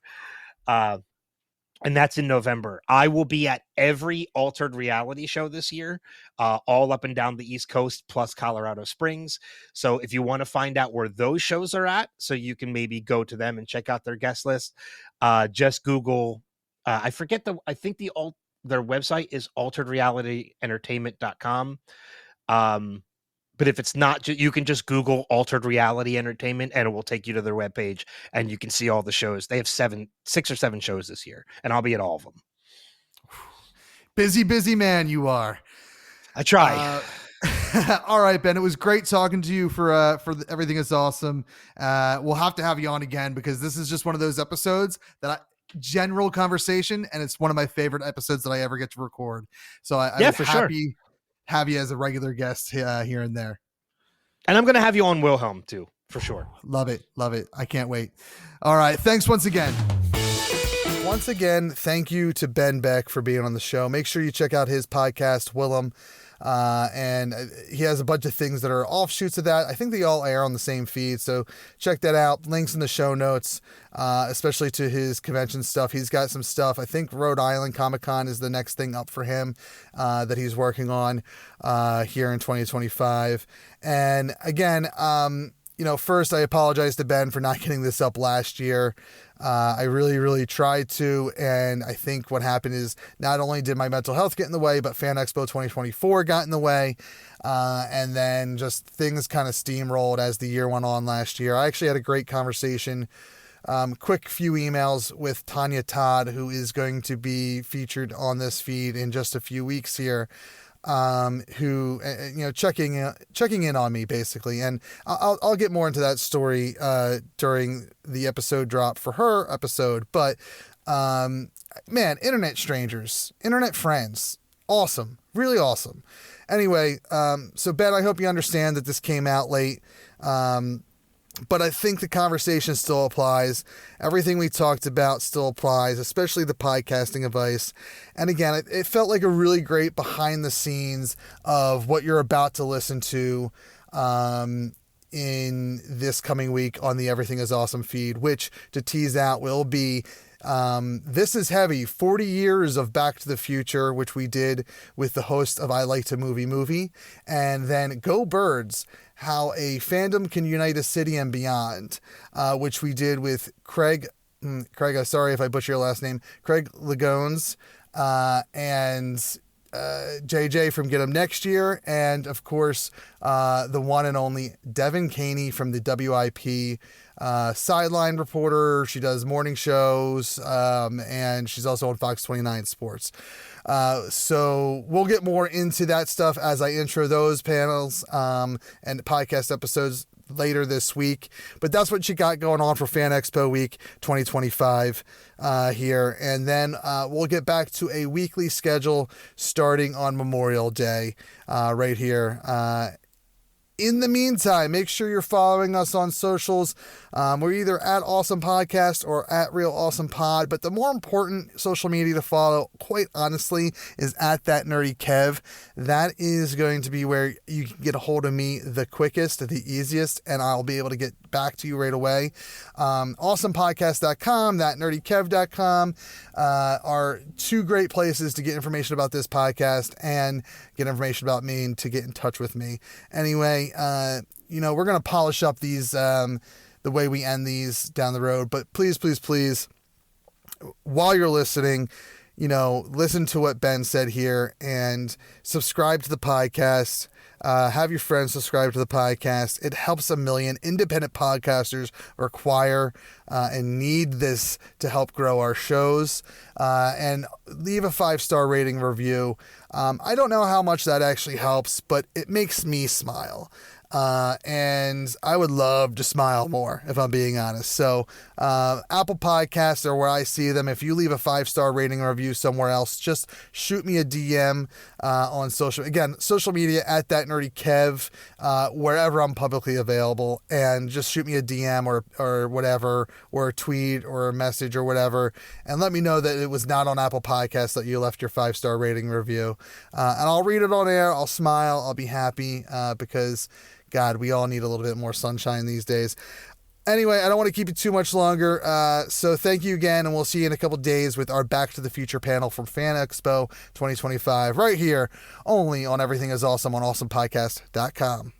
And that's in November. I will be at every Altered Reality show this year, all up and down the East Coast, plus Colorado Springs. So if you want to find out where those shows are at, so you can maybe go to them and check out their guest list, just Google. I think their website is alteredrealityentertainment.com. But if it's not, you can just Google Altered Reality Entertainment, and it will take you to their webpage, and you can see all the shows. They have 6 or 7 shows this year, and I'll be at all of them. Busy man you are. I try. All right, Ben, it was great talking to you for Everything Is Awesome. We'll have to have you on again, because this is just one of those episodes general conversation, and it's one of my favorite episodes that I ever get to record. So I was happy have you as a regular guest here and there. And I'm going to have you on Wilhelm too, for sure. Love it. I can't wait. All right. Thanks once again. Once again, thank you to Ben Beck for being on the show. Make sure you check out his podcast, Willem. And he has a bunch of things that are offshoots of that. I think they all air on the same feed, so check that out. Links in the show notes, especially to his convention stuff. He's got some stuff. I think Rhode Island Comic-Con is the next thing up for him that he's working on here in 2025. And again, first I apologize to Ben for not getting this up last year. I really tried to, and I think what happened is not only did my mental health get in the way, but Fan Expo 2024 got in the way, and then just things kind of steamrolled as the year went on last year. I actually had a great conversation, quick few emails with Tanya Todd, who is going to be featured on this feed in just a few weeks here. Who checking in on me basically, and I'll get more into that story during the episode drop for her episode. But man, internet strangers, internet friends, awesome, really awesome. Anyway, so Ben, I hope you understand that this came out late. But I think the conversation still applies. Everything we talked about still applies, especially the podcasting advice. And again, it felt like a really great behind the scenes of what you're about to listen to in this coming week on the Everything is Awesome feed, which, to tease out, will be This Is Heavy, 40 years of Back to the Future, which we did with the host of I Like to Movie, and then Go Birds, How a Fandom Can Unite a City and Beyond, which we did with Craig, sorry if I butcher your last name, Craig Lagones, and JJ from Get 'Em Next Year, and of course, the one and only Devin Caney from the WIP, sideline reporter. She does morning shows, and she's also on Fox 29 Sports. So we'll get more into that stuff as I intro those panels, and podcast episodes later this week. But that's what you got going on for Fan Expo Week 2025 here. And then we'll get back to a weekly schedule starting on Memorial Day right here. In the meantime, make sure you're following us on socials. We're either at Awesome Podcast or at Real Awesome Pod, but the more important social media to follow, quite honestly, is at That Nerdy Kev. That is going to be where you can get a hold of me the quickest, the easiest, and I'll be able to get back to you right away. Awesomepodcast.com, thatnerdykev.com are two great places to get information about this podcast and get information about me and to get in touch with me. Anyway, we're going to polish up these, the way we end these down the road, but please, while you're listening, listen to what Ben said here and subscribe to the podcast. Have your friends subscribe to the podcast. It helps a million independent podcasters require and need this to help grow our shows. And leave a 5-star rating review. I don't know how much that actually helps, but it makes me smile. And I would love to smile more, if I'm being honest. So, Apple Podcasts are where I see them. If you leave a 5-star rating or review somewhere else, just shoot me a DM, on social media at That Nerdy Kev, wherever I'm publicly available, and just shoot me a DM or whatever, or a tweet or a message or whatever, and let me know that it was not on Apple Podcasts that you left your 5-star rating review. And I'll read it on air. I'll smile. I'll be happy, because God, we all need a little bit more sunshine these days. Anyway, I don't want to keep you too much longer. So thank you again, and we'll see you in a couple days with our Back to the Future panel from Fan Expo 2025 right here, only on Everything is Awesome on awesomepodcast.com.